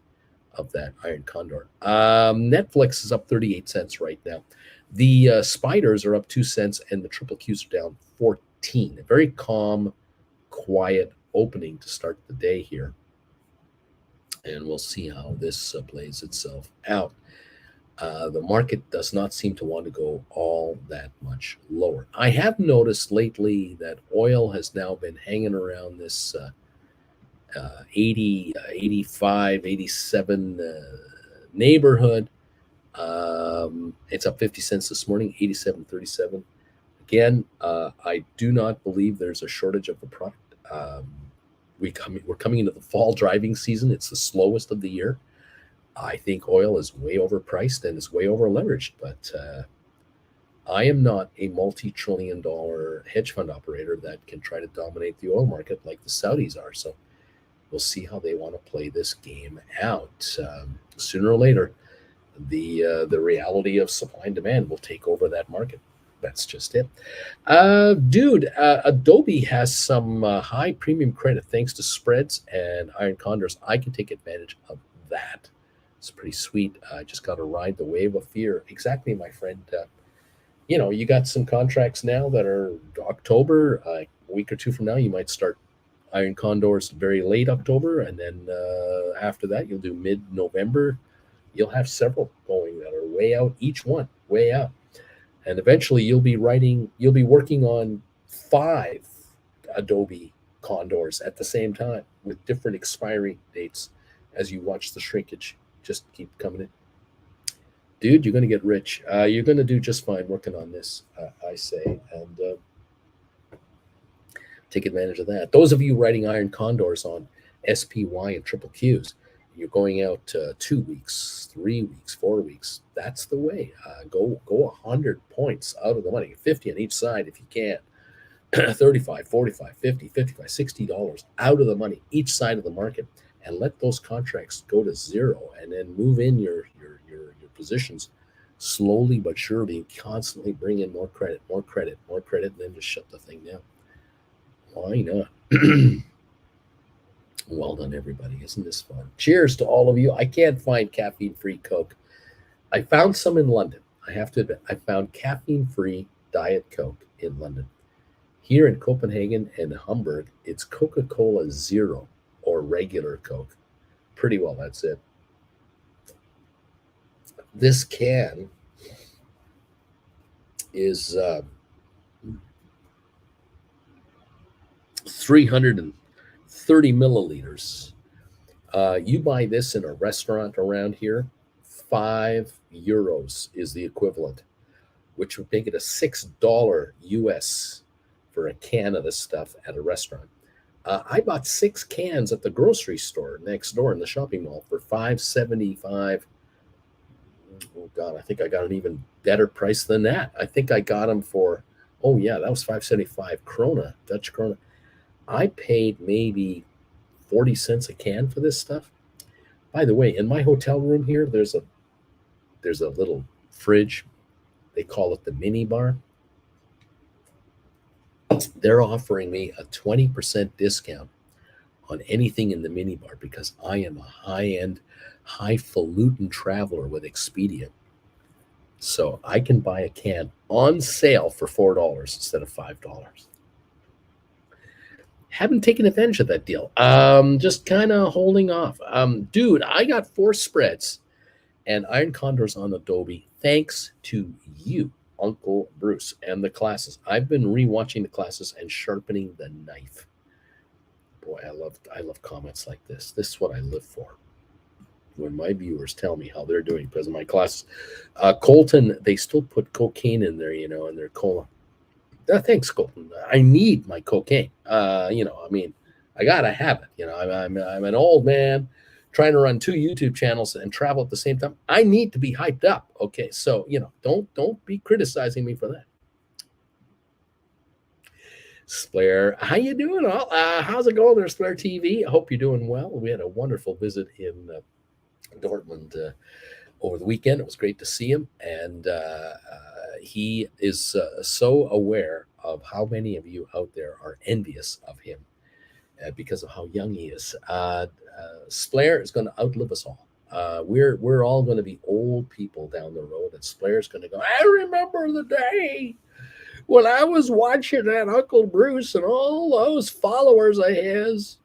of that iron condor. Netflix is up 38 cents right now. The spiders are up 2 cents, and the triple Qs are down 14. A very calm, quiet opening to start the day here. And we'll see how this plays itself out. The market does not seem to want to go all that much lower. I have noticed lately that oil has now been hanging around this 80, 85, 87 neighborhood. It's up 50 cents this morning, 87.37. Again, I do not believe there's a shortage of the product. We're coming into the fall driving season. It's the slowest of the year. I think oil is way overpriced and is way over leveraged, but I am not a multi-trillion-dollar hedge fund operator that can try to dominate the oil market like the Saudis are. So we'll see how they want to play this game out. Sooner or later, the reality of supply and demand will take over that market. That's just it. Adobe has some high premium credit thanks to spreads and iron condors. I can take advantage of that. It's pretty sweet. I just got to ride the wave of fear. Exactly, my friend. You got some contracts now that are October. A week or two from now, you might start iron condors very late October, and then after that, you'll do mid-November. You'll have several going that are way out, each one way out, and eventually you'll be working on 5 Adobe condors at the same time with different expiry dates as you watch the shrinkage just keep coming in. Dude, you're going to get rich. You're going to do just fine working on this, I say, and take advantage of that. Those of you writing iron condors on SPY and triple Qs, you're going out 2 weeks, 3 weeks, 4 weeks. That's the way. Go 100 points out of the money, 50 on each side if you can. 35, 45, 50, 55, $60 out of the money, each side of the market, and let those contracts go to zero, and then move in your positions slowly but surely, constantly bring in more credit, and then just shut the thing down. Why not? Well done, everybody. Isn't this fun? Cheers to all of you. I can't find caffeine-free Coke. I found some in London. I have to admit, I found caffeine-free Diet Coke in London. Here in Copenhagen and Hamburg, it's Coca-Cola Zero or regular Coke. Pretty well, that's it. This can is 330 milliliters. You buy this in a restaurant around here, €5 is the equivalent, which would make it a $6 US for a can of this stuff at a restaurant. I bought 6 cans at the grocery store next door in the shopping mall for $5.75. Oh God, I think I got an even better price than that. I think I got them for, oh yeah, that was 5.75 krona, Dutch krona. I paid maybe 40 cents a can for this stuff. By the way, in my hotel room here, there's a little fridge. They call it the mini bar. They're offering me a 20% discount on anything in the mini bar because I am a high-end, highfalutin traveler with Expedia. So I can buy a can on sale for $4 instead of $5. Haven't taken advantage of that deal. Just kind of holding off. Dude, I got 4 spreads and iron condors on Adobe thanks to you, Uncle Bruce, and the classes. I've been rewatching the classes and sharpening the knife. Boy, I love comments like this. This is what I live for. When my viewers tell me how they're doing because of my classes. Colton, they still put cocaine in there, in their cola. Thanks, Colton. I need my cocaine. I gotta have it. I'm an old man trying to run 2 YouTube channels and travel at the same time. I need to be hyped up. Okay, so don't be criticizing me for that. Splair, how you doing? How's it going there, Splair TV? I hope you're doing well. We had a wonderful visit in Dortmund over the weekend. It was great to see him, and he is so aware of how many of you out there are envious of him because of how young he is. Splair is going to outlive us all. We're all going to be old people down the road, and Blair's going to go, I remember the day when I was watching that Uncle Bruce and all those followers of his.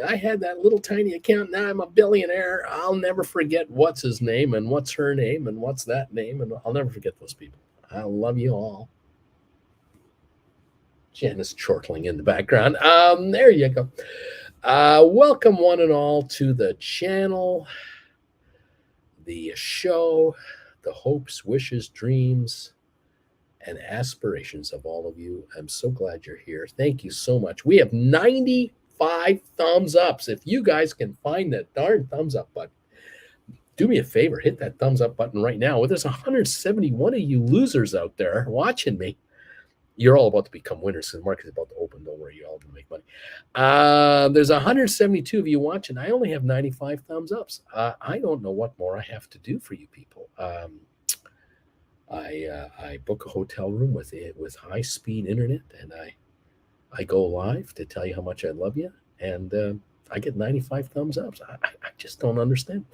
I had that little tiny account. Now I'm a billionaire. I'll never forget what's his name and what's her name and what's that name. And I'll never forget those people. I love you all. Jen is chortling in the background. There you go. Welcome one and all to the channel, the show, the hopes, wishes, dreams, and aspirations of all of you. I'm so glad you're here. Thank you so much. We have 95 thumbs ups. If you guys can find that darn thumbs up button, do me a favor, hit that thumbs up button right now. Well, there's 171 of you losers out there watching me. You're all about to become winners because the market's about to open. Don't worry, you're all going to make money. There's 172 of you watching. I only have 95 thumbs ups. I don't know what more I have to do for you people. I book a hotel room with high speed internet, and I go live to tell you how much I love you, and I get 95 thumbs ups. I just don't understand.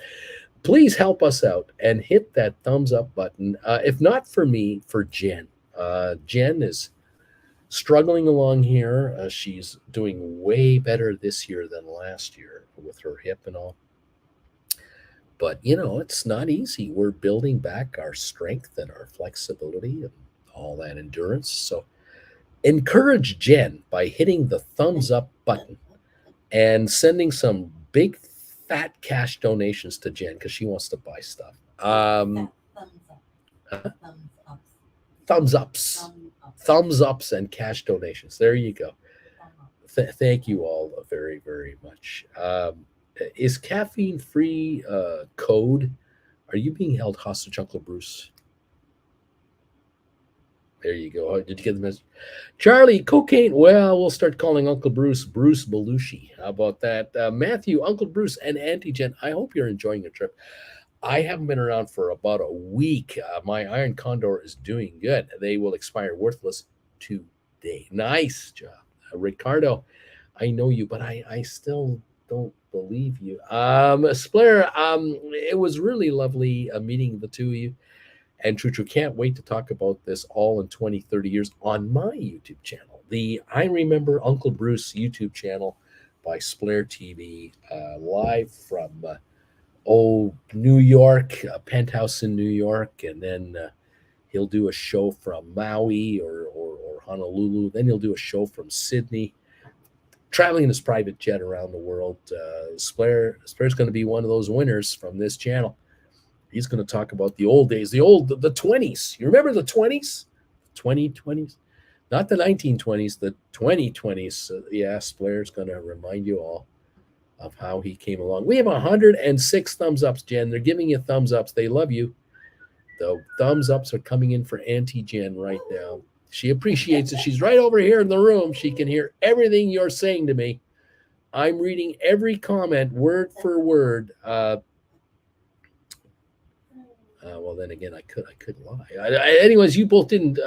Please help us out and hit that thumbs up button. If not for me, for Jen. Jen is struggling along here. She's doing way better this year than last year with her hip and all. But, it's not easy. We're building back our strength and our flexibility and all that endurance. So encourage Jen by hitting the thumbs up button and sending some big fat cash donations to Jen because she wants to buy stuff. Thumbs ups and cash donations. There you go. Thank you all very, very much. Is caffeine free code? Are you being held hostage, Uncle Bruce? There you go. Did you get the message? Charlie, cocaine. Well, we'll start calling Uncle Bruce Bruce Belushi. How about that? Matthew, Uncle Bruce, and Auntie Jen, I hope you're enjoying your trip. I haven't been around for about a week. My Iron Condor is doing good. They will expire worthless today. Nice job. Ricardo, I know you, but I still don't believe you. Splair, it was really lovely meeting the two of you. And Truchu, can't wait to talk about this all in 20, 30 years on my YouTube channel. The I Remember Uncle Bruce YouTube channel by Splair TV, live from New York, a penthouse in New York. And then he'll do a show from Maui or Honolulu. Then he'll do a show from Sydney, traveling in his private jet around the world. Splair's going to be one of those winners from this channel. He's going to talk about the old days, the 20s. You remember the 20s? 2020s? Not the 1920s, the 2020s. Yeah, Splair's going to remind you all of how he came along. We have 106 thumbs ups, Jen. They're giving you thumbs ups. They love you. The thumbs ups are coming in for Auntie Jen right now. She appreciates it. She's right over here in the room. She can hear everything you're saying to me. I'm reading every comment word for word. Well, then again, I couldn't lie. Anyways, you both didn't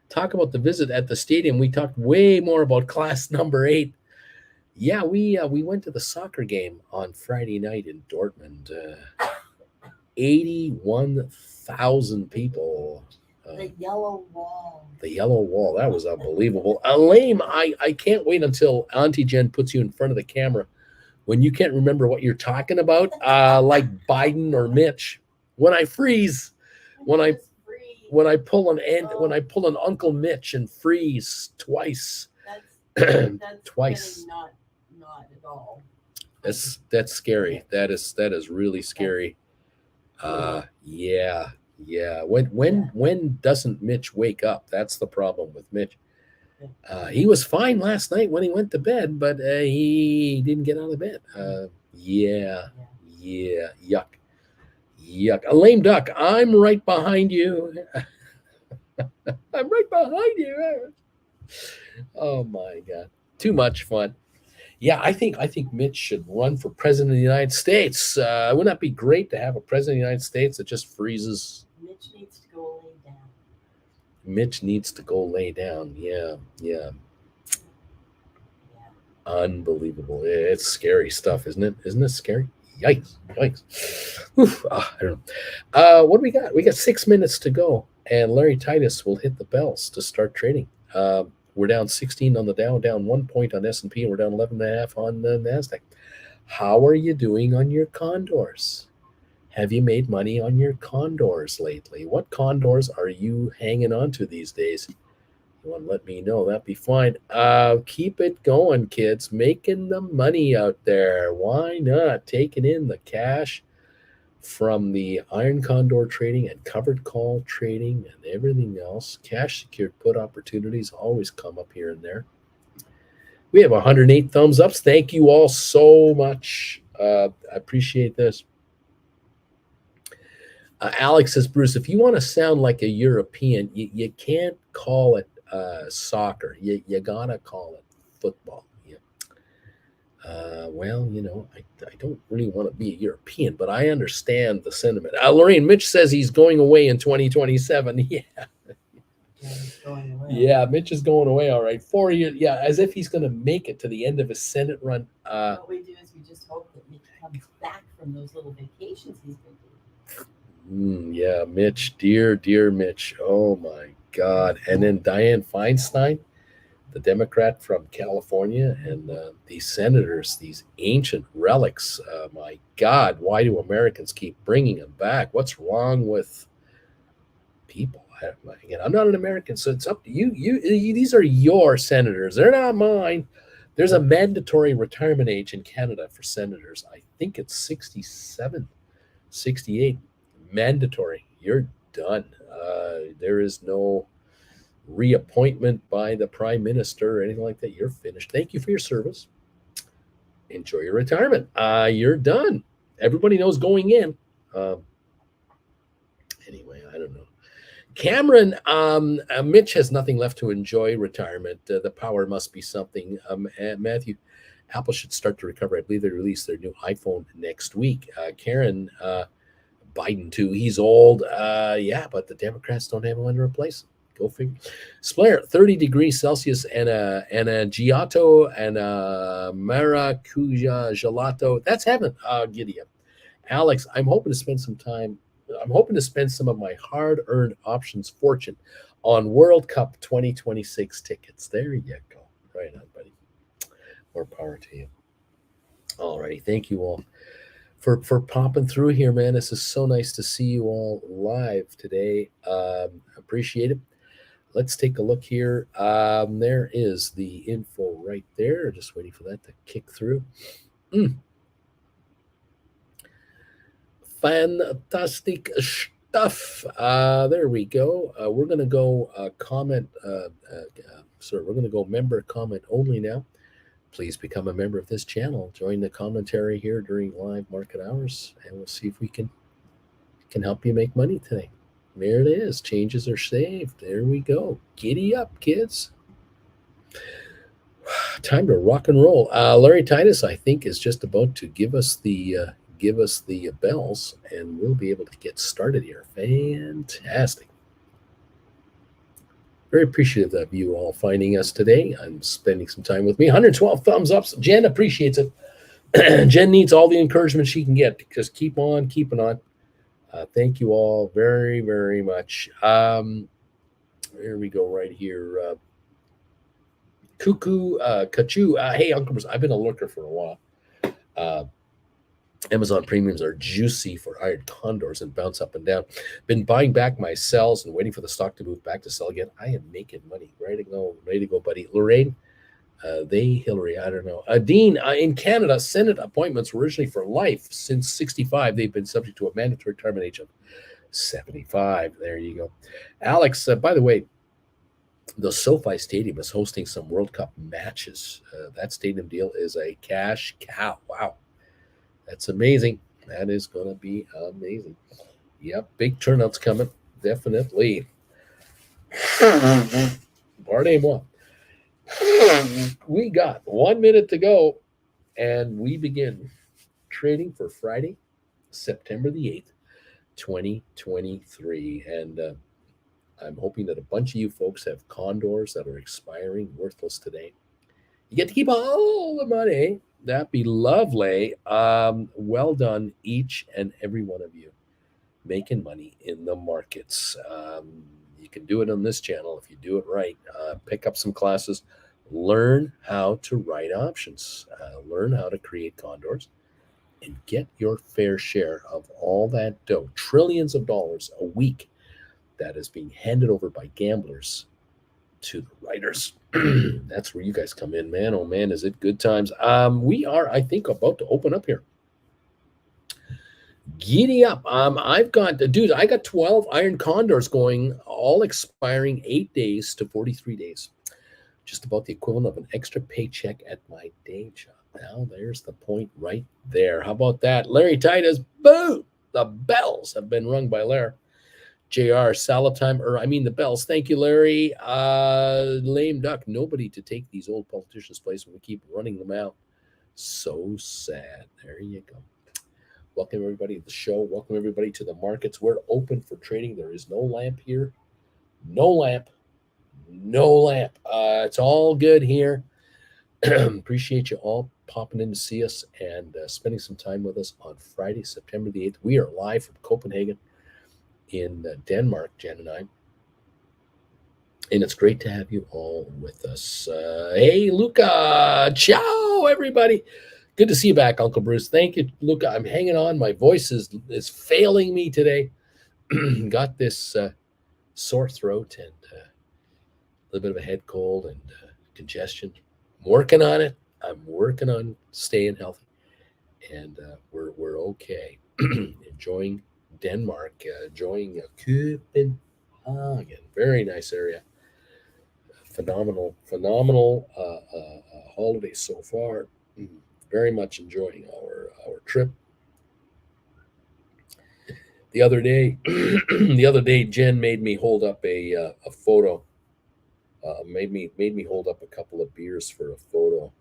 talk about the visit at the stadium. We talked way more about class number 8. Yeah, we went to the soccer game on Friday night in Dortmund. 81,000 people. The yellow wall. The yellow wall. That was unbelievable. Elaine, I can't wait until Auntie Jen puts you in front of the camera when you can't remember what you're talking about, like Biden or Mitch. When I freeze, when I pull an Uncle Mitch and freeze twice. That's twice. Not at all. That's scary. That is really scary. Yeah. When doesn't Mitch wake up? That's the problem with Mitch. He was fine last night when he went to bed, but he didn't get out of bed. Yeah. Yuck. A lame duck. I'm right behind you. I'm right behind you. Oh my God. Too much fun. Yeah, I think Mitch should run for president of the United States. Wouldn't that be great to have a president of the United States that just freezes? Mitch needs to go lay down. Mitch needs to go lay down. Yeah. Unbelievable. It's scary stuff, isn't it? Isn't it scary? Yikes. Oof, I don't know. What do we got? We got 6 minutes to go, and Larry Titus will hit the bells to start trading. We're down 16 on the Dow, down 1 point on S&P, and we're down 11.5 on the NASDAQ. How are you doing on your condors? Have you made money on your condors lately? What condors are you hanging on to these days? You want to let me know? That'd be fine. Keep it going, kids. Making the money out there. Why not? Taking in the cash from the iron condor trading and covered call trading and everything else. Cash secured put opportunities always come up here and there. We have 108 thumbs ups. Thank you all so much. I appreciate this. Alex says, Bruce, if you want to sound like a European, you can't call it soccer. You gotta call it football. Yeah. Well, I don't really want to be a European, but I understand the sentiment. Lorraine, Mitch says he's going away in 2027. Yeah. Yeah, Mitch is going away. All right. 4 years. Yeah, as if he's going to make it to the end of his Senate run. What we do is we just hope that Mitch comes back from those little vacations he's been doing. Yeah, Mitch, dear Mitch. Oh my God. And then Dianne Feinstein, the Democrat from California, and these senators, these ancient relics. My God, why do Americans keep bringing them back? What's wrong with people? Again, I'm not an American, so it's up to you. These are your senators. They're not mine. There's a mandatory retirement age in Canada for senators. I think it's 67, 68. Mandatory. You're done. There is no reappointment by the prime minister or anything like that. You're finished. Thank you for your service. Enjoy your retirement. You're done. Everybody knows going in. Anyway, I don't know. Cameron, Mitch has nothing left to enjoy retirement. The power must be something. Matthew, Apple should start to recover. I believe they release their new iPhone next week. Karen, Biden too. He's old. Yeah, but the Democrats don't have one to replace him. Go figure. Splair, 30 degrees Celsius and a Giotto and a Maracuja gelato. That's heaven. Giddy up. Alex, I'm hoping to spend some of my hard-earned options fortune on World Cup 2026 tickets. There you go. Right on, buddy. More power to you. All righty. Thank you all for popping through here, man. This is so nice to see you all live today. Appreciate it. Let's take a look here. There is the info right there. Just waiting for that to kick through. Fantastic stuff. There we go. We're going to go comment. We're going to go member comment only now. Please become a member of this channel. Join the commentary here during live market hours, and we'll see if we can help you make money today. There it is. Changes are saved. There we go. Giddy up, kids. Time to rock and roll. Larry Titus, I think, is just about to give us the bells, and we'll be able to get started here. Fantastic. Very appreciative of you all finding us today and spending some time with me. 112 thumbs ups. Jen appreciates it. Jen needs all the encouragement she can get. Just keep on keeping on. Thank you all very, very much. Here we go right here. Cuckoo, Kachu. Hey, Uncle Bruce, I've been a looker for a while. Amazon premiums are juicy for iron condors and bounce up and down. Been buying back my sells and waiting for the stock to move back to sell again. I am making money. Ready to go, buddy. Lorraine, Hillary, I don't know. Dean, in Canada, Senate appointments were originally for life. Since 65, they've been subject to a mandatory retirement age of 75. There you go. Alex, by the way, the SoFi Stadium is hosting some World Cup matches. That stadium deal is a cash cow. Wow. That's amazing. That is going to be amazing. Yep, big turnouts coming. Definitely. Pardon-moi. We got 1 minute to go, and we begin trading for Friday, September the 8th, 2023. And I'm hoping that a bunch of you folks have condors that are expiring, worthless today. You get to keep all the money. That'd be lovely. Well done, each and every one of you, making money in the markets. You can do it on this channel if you do it right. Pick up some classes, learn how to write options, learn how to create condors, and get your fair share of all that dough, trillions of dollars a week that is being handed over by gamblers to the writers. That's where you guys come in, man. Oh man, is it good times? We are, I think, about to open up here. Giddy up. I got 12 iron condors going, all expiring 8 days to 43 days. Just about the equivalent of an extra paycheck at my day job. Now there's the point right there. How about that? Larry Titus, boom! The bells have been rung by Larry. JR, salad time, the bells. Thank you, Larry. Lame duck, nobody to take these old politicians' place when we keep running them out. So sad. There you go. Welcome everybody to the show. Welcome everybody to the markets. We're open for trading. There is no lamp here. No lamp. No lamp. It's all good here. Appreciate you all popping in to see us and spending some time with us on Friday, September the 8th. We are live from Copenhagen in Denmark, Jen and I. And it's great to have you all with us. Hey, Luca. Ciao, everybody. Good to see you back, Uncle Bruce. Thank you, Luca. I'm hanging on. My voice is failing me today. Got this sore throat and a little bit of a head cold and congestion. I'm working on it. I'm working on staying healthy. And we're okay. Enjoying Denmark, enjoying Copenhagen. Very nice area. Phenomenal holiday so far. Very much enjoying our trip. The other day, Jen made me hold up a photo. Made me hold up a couple of beers for a photo.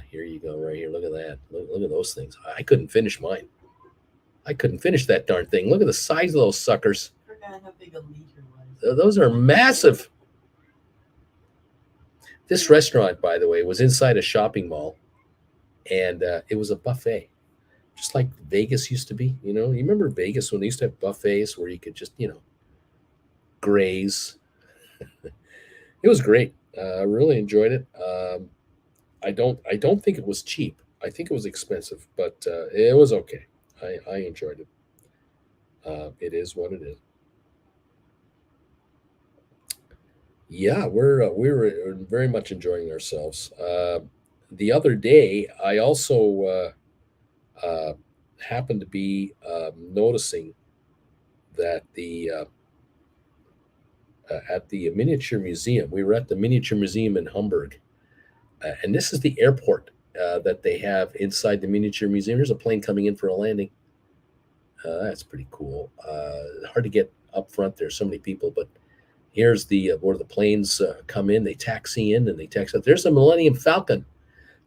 Here you go, right here. Look at that. Look at those things. I couldn't finish mine. I couldn't finish that darn thing. Look at the size of those suckers. I forgot how big a liter was. Those are massive. This restaurant, by the way, was inside a shopping mall, and it was a buffet, just like Vegas used to be. You remember Vegas when they used to have buffets where you could just, graze. It was great. I really enjoyed it. I don't think it was cheap. I think it was expensive, but it was okay. I enjoyed it. It is what it is. Yeah, we're very much enjoying ourselves. The other day, I also happened to be noticing that at the miniature museum, we were at the miniature museum in Hamburg, and this is the airport that they have inside the miniature museum. There's a plane coming in for a landing. That's pretty cool. Hard to get up front. There's so many people, but here's where the planes come in. They taxi in and they taxi out. There's the Millennium Falcon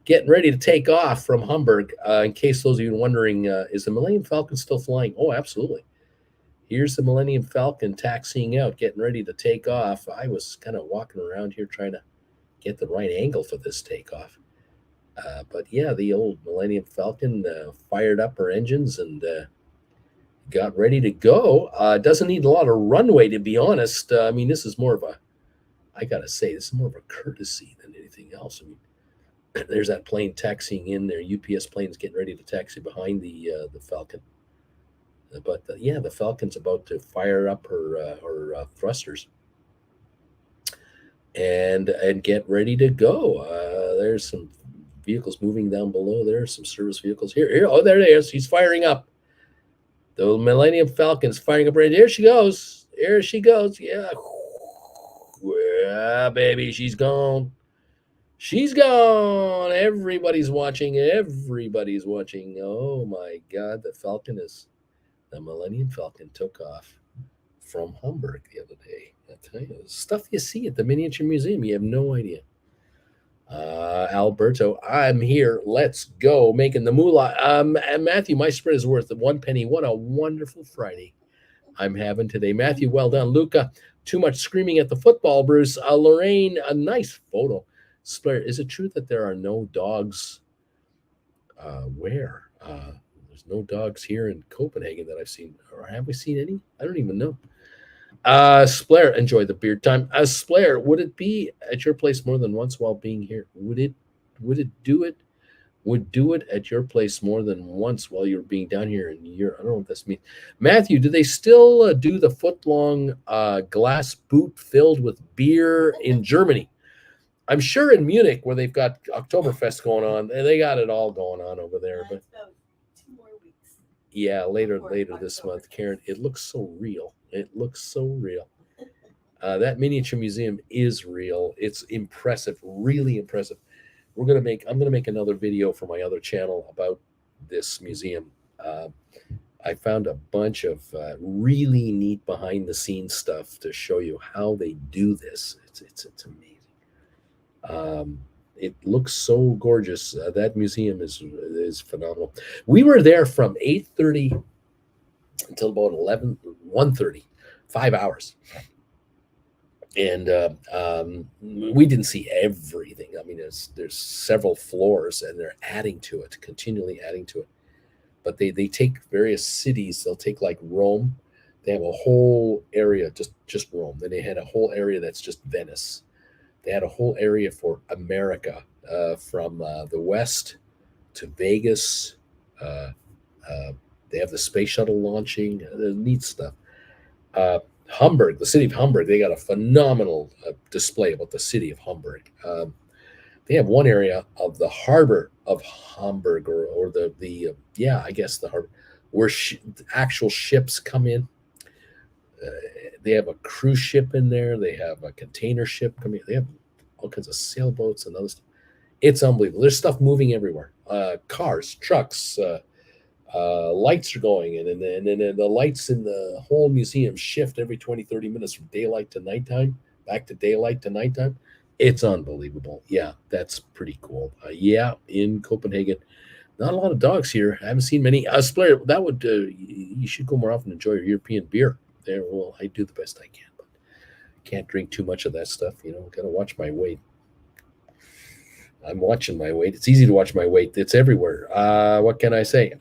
getting ready to take off from Hamburg. In case those of you wondering, is the Millennium Falcon still flying? Oh, absolutely. Here's the Millennium Falcon taxiing out, getting ready to take off. I was kind of walking around here trying to get the right angle for this takeoff. But yeah, the old Millennium Falcon fired up her engines and got ready to go. Doesn't need a lot of runway, to be honest. This is more of I gotta say, this is more of a courtesy than anything else. There's that plane taxiing in there. UPS plane's getting ready to taxi behind the Falcon. But the Falcon's about to fire up her thrusters and get ready to go. There's some vehicles moving down below there. Some service vehicles here. Oh, there it is. She's firing up. The Millennium Falcon's firing up right there. She goes. There she goes. Yeah. Yeah, baby, she's gone. She's gone. Everybody's watching. Everybody's watching. Oh my God, the Millennium Falcon took off from Hamburg the other day. I tell you, stuff you see at the miniature museum, you have no idea. Alberto, I'm here. Let's go. Making the moolah. And Matthew, my spread is worth 1 penny. What a wonderful Friday I'm having today. Matthew, well done. Luca, too much screaming at the football, Bruce. Lorraine, a nice photo. Is it true that there are no dogs Where? There's no dogs here in Copenhagen that I've seen. Or have we seen any? I don't even know. Splair, enjoy the beard time. Splair, would it be at your place more than once while being here? Would it do it? Would do it at your place more than once while you're being down here in Europe? I don't know what this means. Matthew, do they still do the foot-long glass boot filled with beer in Germany? I'm sure in Munich, where they've got Oktoberfest going on, they got it all going on over there. But about 2 more weeks. yeah, later this month, Karen. It looks so real. It looks so real. That miniature museum is real. It's impressive, really impressive. I'm gonna make another video for my other channel about this museum. I found a bunch of really neat behind the scenes stuff to show you how they do this. It's amazing. It looks so gorgeous. That museum is phenomenal. We were there from 8:30 until about 1:30, 5 hours. And we didn't see everything. I mean, there's several floors, and they're adding to it, continually adding to it. But they take various cities. They'll take like Rome. They have a whole area just Rome. Then they had a whole area that's just Venice. They had a whole area for America, from the west to Vegas. They have the space shuttle launching. Neat stuff. Hamburg, the city of Hamburg, they got a phenomenal display about the city of Hamburg. They have one area of the harbor of Hamburg, or the I guess the harbor, where actual ships come in. They have a cruise ship in there. They have a container ship coming. They have all kinds of sailboats and other stuff. It's unbelievable. There's stuff moving everywhere. Cars, trucks, lights are going, and then the lights in the whole museum shift every 20-30 minutes from daylight to nighttime, back to daylight to nighttime. It's unbelievable. Yeah, that's pretty cool. In Copenhagen, not a lot of dogs here. I haven't seen many. Splair, that would you should go more often. Enjoy your European beer there. Well, I do the best I can, but can't drink too much of that stuff. Gotta watch my weight. I'm watching my weight. It's easy to watch my weight. It's everywhere. What can I say?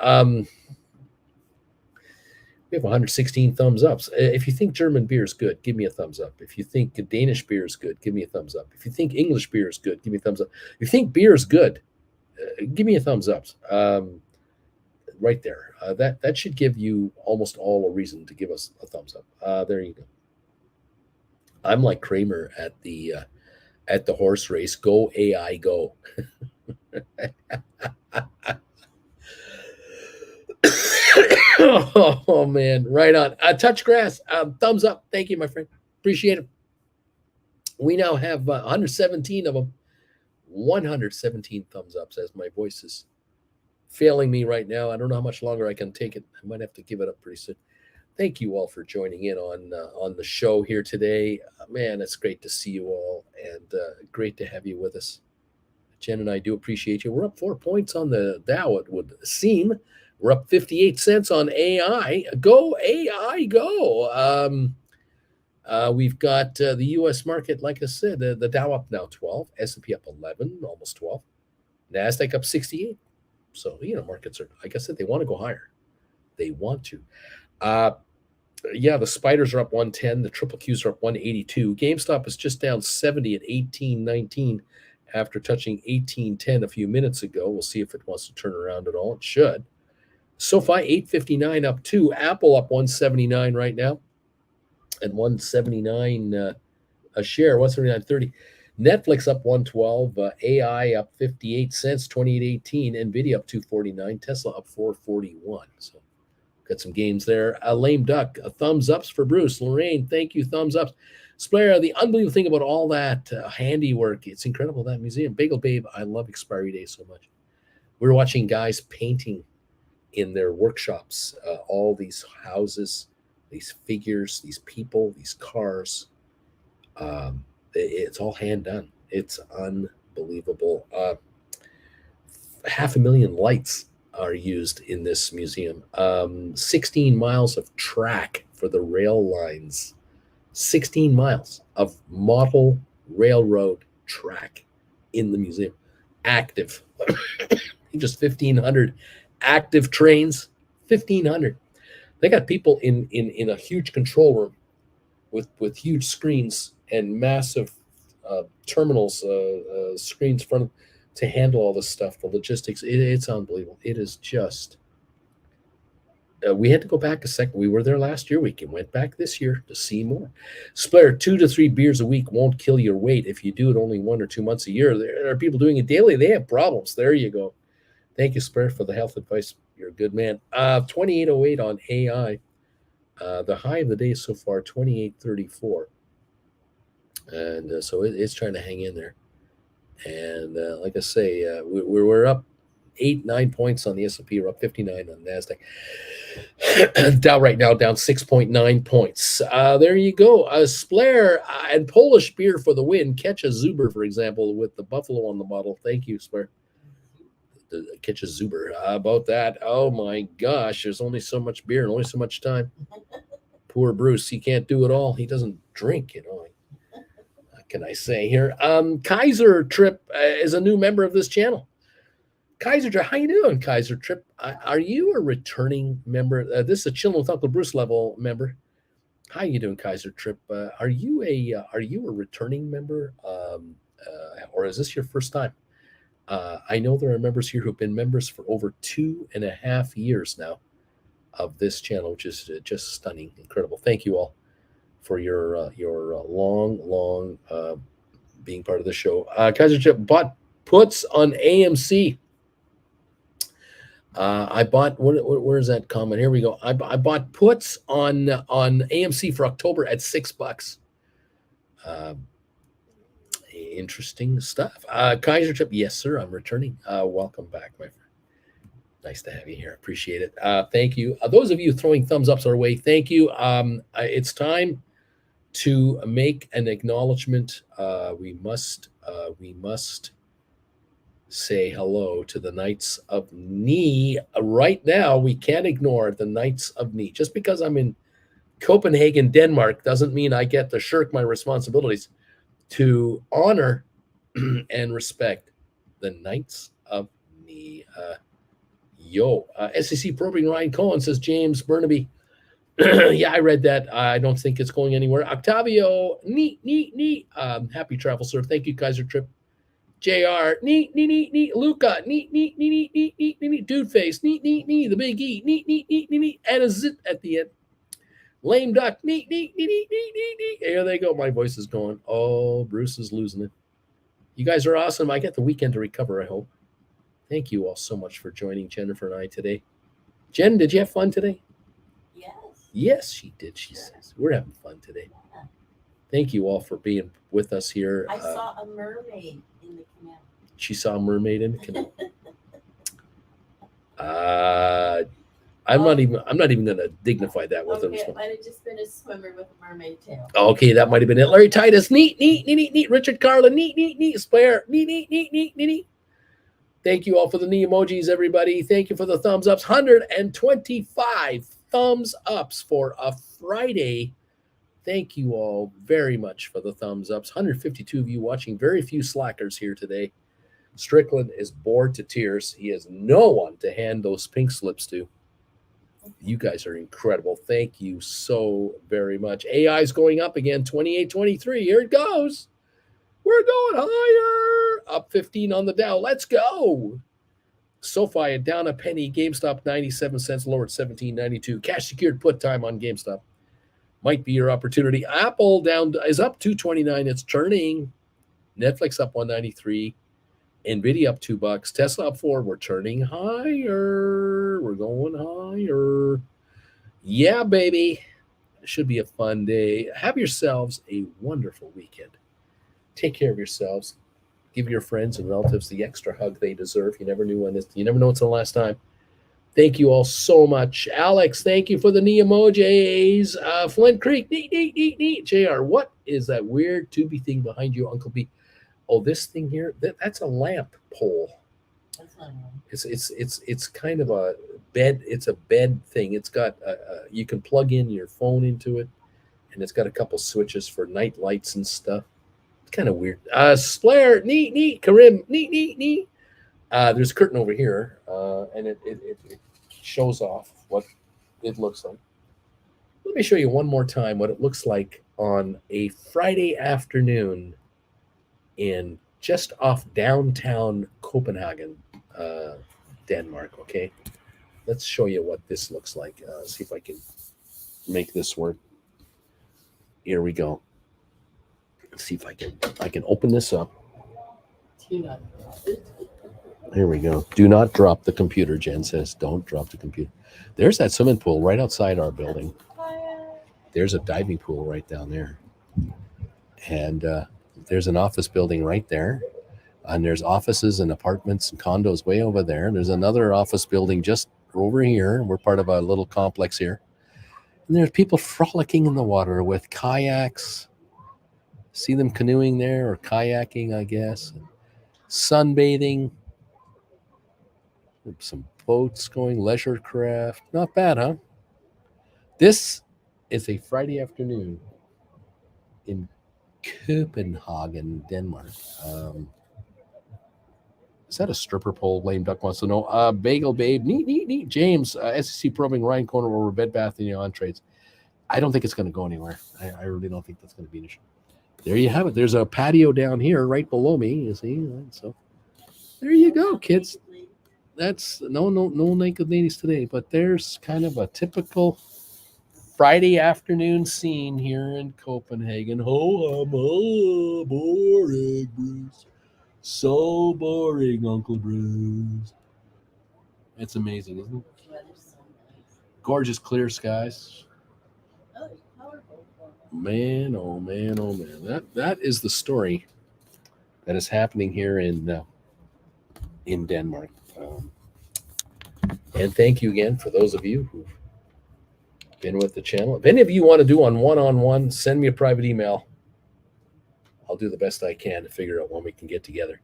We have 116 thumbs ups. If you think German beer is good, give me a thumbs up. If you think Danish beer is good, give me a thumbs up. If you think English beer is good, give me a thumbs up. If you think beer is good, give me a thumbs up. Right there. That should give you almost all a reason to give us a thumbs up. There you go. I'm like Kramer at the horse race. Go AI, go. Oh man, right on. Touch grass. Thumbs up. Thank you, my friend. Appreciate it. We now have 117 of them. 117 thumbs ups, as my voice is failing me right now. I don't know how much longer I can take it. I might have to give it up pretty soon. Thank you all for joining in on the show here today. Man, it's great to see you all, and great to have you with us. Jen and I do appreciate you. We're up 4 points on the Dow, it would seem. We're up 58 cents on AI. Go, AI, go. We've got the U.S. market, like I said, the Dow up now 12, S&P up 11, almost 12, NASDAQ up 68. So, markets are, like I said, they want to go higher. They want to. The spiders are up 110. The triple Qs are up 182. GameStop is just down 70 at 18.19 after touching 18.10 a few minutes ago. We'll see if it wants to turn around at all. It should. SoFi 8.59 up 2. Apple up 179 right now at 179 a share, 179.30. Netflix up 112. AI up 58 cents, 28.18. Nvidia up 249. Tesla up 441. So got some gains there. Lame duck. Thumbs ups for Bruce. Lorraine, thank you. Thumbs ups. Splair, the unbelievable thing about all that handiwork, it's incredible, that museum. Bagel Babe, I love Expiry Day so much. We were watching guys painting in their workshops, all these houses, these figures, these people, these cars. It's all hand done. It's unbelievable. 500,000 lights are used in this museum. 16 miles of track for the rail lines. 16 miles of model railroad track in the museum. active. Just 1,500 active trains. 1,500. They got people in a huge control room with huge screens and massive terminals, screens front to handle all this stuff. The logistics, it's unbelievable. It is just. We had to go back a second. We were there last year. We went back this year to see more. Splair, 2 to 3 beers a week won't kill your weight if you do it only 1 or 2 months a year. There are people doing it daily. They have problems. There you go. Thank you, Splair, for the health advice. You're a good man. 2808 on AI. The high of the day so far, 28.34. And so it's trying to hang in there. And like I say, we're up 8-9 points on the S&P. We're up 59 on NASDAQ. Dow right now down 6.9 points. There you go. Splair and Polish beer for the win. Catch a Zuber, for example, with the buffalo on the bottle. Thank you, Splair. Catch a Zuber. How about that? Oh my gosh, there's only so much beer and only so much time. Poor Bruce, he can't do it all. He doesn't drink, What can I say here? Kaiser Trip is a new member of this channel. Kaiser Trip, how you doing, Kaiser Trip? Are you a returning member? This is a Chilling with Uncle Bruce level member. How you doing, Kaiser Trip? Are you a returning member, or is this your first time? I know there are members here who've been members for over 2.5 years now of this channel, which is just stunning, incredible. Thank you all for your long being part of the show. Kaiser Trip bought puts on AMC. I bought, where's that comment? Here we go. I bought puts on AMC for October at $6. Interesting stuff. Kaiser Trip, yes, sir. I'm returning. Welcome back, my friend. Nice to have you here. Appreciate it. Thank you. Those of you throwing thumbs ups our way, thank you. It's time to make an acknowledgement. We must say hello to the Knights of Knee. Right now, we can't ignore the Knights of Knee. Just because I'm in Copenhagen, Denmark, doesn't mean I get to shirk my responsibilities to honor and respect the Knights of Knee. SEC probing Ryan Cohen, says James Burnaby. Yeah, I read that. I don't think it's going anywhere. Octavio, neat. Happy travel, sir. Thank you, Kaiser Trip. JR, neat. Luca, neat. Dude face, neat. The big E, neat. And a zit at the end. Lame duck, neat. There they go. My voice is going. Oh, Bruce is losing it. You guys are awesome. I get the weekend to recover, I hope. Thank you all so much for joining Jennifer and I today. Jen, did you have fun today? Yes, she did. She says we're having fun today. Yeah. Thank you all for being with us here. I saw a mermaid in the canal. She saw a mermaid in the canal. I'm not even going to dignify that with it might have just been a swimmer with a mermaid tail. Okay, that might have been it. Larry Titus, neat. Richard Carlin, neat. Splair, neat. Thank you all for the knee emojis, everybody. Thank you for the thumbs ups. 125 thumbs ups for a Friday. Thank you all very much for the thumbs ups. 152 of you watching. Very few slackers here today. Strickland is bored to tears. He has no one to hand those pink slips to. You guys are incredible. Thank you so very much. AI is going up again, 28.23. Here it goes. We're going higher. Up 15 on the Dow. Let's go. SoFi down a penny. GameStop 97 cents, lower at 17.92. Cash secured put time on GameStop. Might be your opportunity. Apple down is up 2.29. It's turning. Netflix up 1.93. Nvidia up $2. Tesla up 4. We're turning higher. We're going higher. Yeah, baby. It should be a fun day. Have yourselves a wonderful weekend. Take care of yourselves. Give your friends and relatives the extra hug they deserve. You never know it's the last time. Thank you all so much. Alex, thank you for the knee emojis. Flint Creek, neat. JR, what is that weird tubey thing behind you, Uncle B? Oh, this thing here, that's a lamp pole. That's not wrong. It's kind of a bed. It's a bed thing. It's got you can plug in your phone into it, and it's got a couple switches for night lights and stuff. It's kind of weird. Splair, neat. Karim, neat. There's a curtain over here, and it shows off what it looks like. Let me show you one more time what it looks like on a Friday afternoon in just off downtown Copenhagen, Denmark. Okay, let's show you what this looks like. See if I can make this work. Here we go. Let's see if I can open this up. Do not drop it. Here we go. Do not drop the computer, Jen says. Don't drop the computer. There's that swimming pool right outside our building. There's a diving pool right down there. And there's an office building right there. And there's offices and apartments and condos way over there. There's another office building just over here. We're part of a little complex here. And there's people frolicking in the water with kayaks. See them canoeing there or kayaking, I guess. Sunbathing. Some boats going, leisure craft. Not bad, huh? This is a Friday afternoon in Copenhagen, Denmark. Is that a stripper pole? Lame Duck wants to know. Bagel Babe, neat. James, SEC probing Ryan Corner over Bed Bath & Beyond trades. I don't think it's going to go anywhere. I really don't think that's going to be an issue. There you have it. There's a patio down here right below me. You see? So there you go, kids. That's no naked ladies today, but there's kind of a typical Friday afternoon scene here in Copenhagen. Oh, boring, Bruce. So boring, Uncle Bruce. It's amazing, isn't it? Gorgeous clear skies. Man, oh man, oh man. That is the story that is happening here in Denmark. And thank you again for those of you who've been with the channel. If any of you want to do on one-on-one, send me a private email. I'll do the best I can to figure out when we can get together.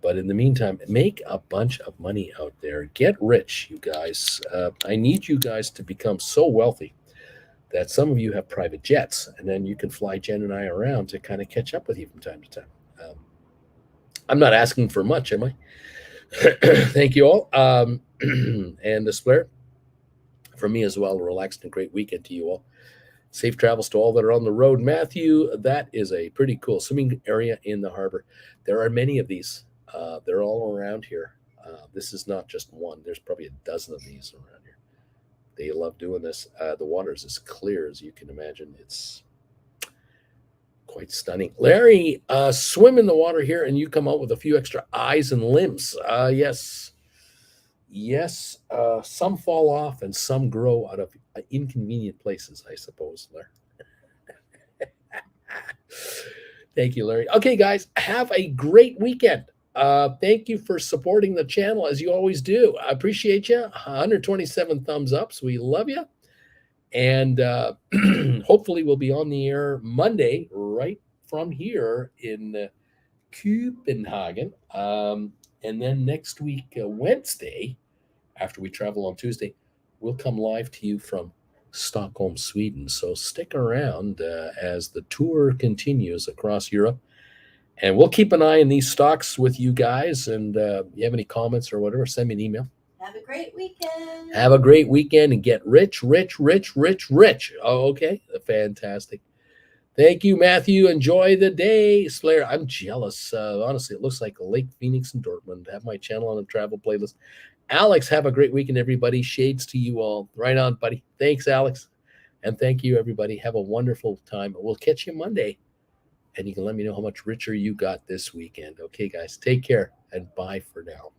But in the meantime, make a bunch of money out there. Get rich, you guys. I need you guys to become so wealthy that some of you have private jets, and then you can fly Jen and I around to kind of catch up with you from time to time. I'm not asking for much, am I? Thank you all. And the Blair, from me as well, a relaxed and great weekend to you all. Safe travels to all that are on the road. Matthew, that is a pretty cool swimming area in the harbor. There are many of these. They're all around here. This is not just one. There's probably a dozen of these around here. They love doing this. The water is as clear as you can imagine. It's quite stunning. Larry, swim in the water here and you come out with a few extra eyes and limbs. Yes. Some fall off and some grow out of inconvenient places, I suppose, Larry. Thank you, Larry. Okay, guys, have a great weekend. Thank you for supporting the channel as you always do. I appreciate you. 127 thumbs ups. We love you. And hopefully we'll be on the air Monday right from here in Copenhagen. And then next week, Wednesday, after we travel on Tuesday, we'll come live to you from Stockholm, Sweden. So stick around as the tour continues across Europe. And we'll keep an eye on these stocks with you guys. And you have any comments or whatever, send me an email. Have a great weekend. Have a great weekend and get rich. Oh, okay. Fantastic. Thank you, Matthew. Enjoy the day. Slayer, I'm jealous. Honestly, it looks like Lake Phoenix and Dortmund. Have my channel on a travel playlist. Alex, have a great weekend, everybody. Shades to you all. Right on, buddy. Thanks, Alex. And thank you, everybody. Have a wonderful time. We'll catch you Monday. And you can let me know how much richer you got this weekend. Okay, guys, take care and bye for now.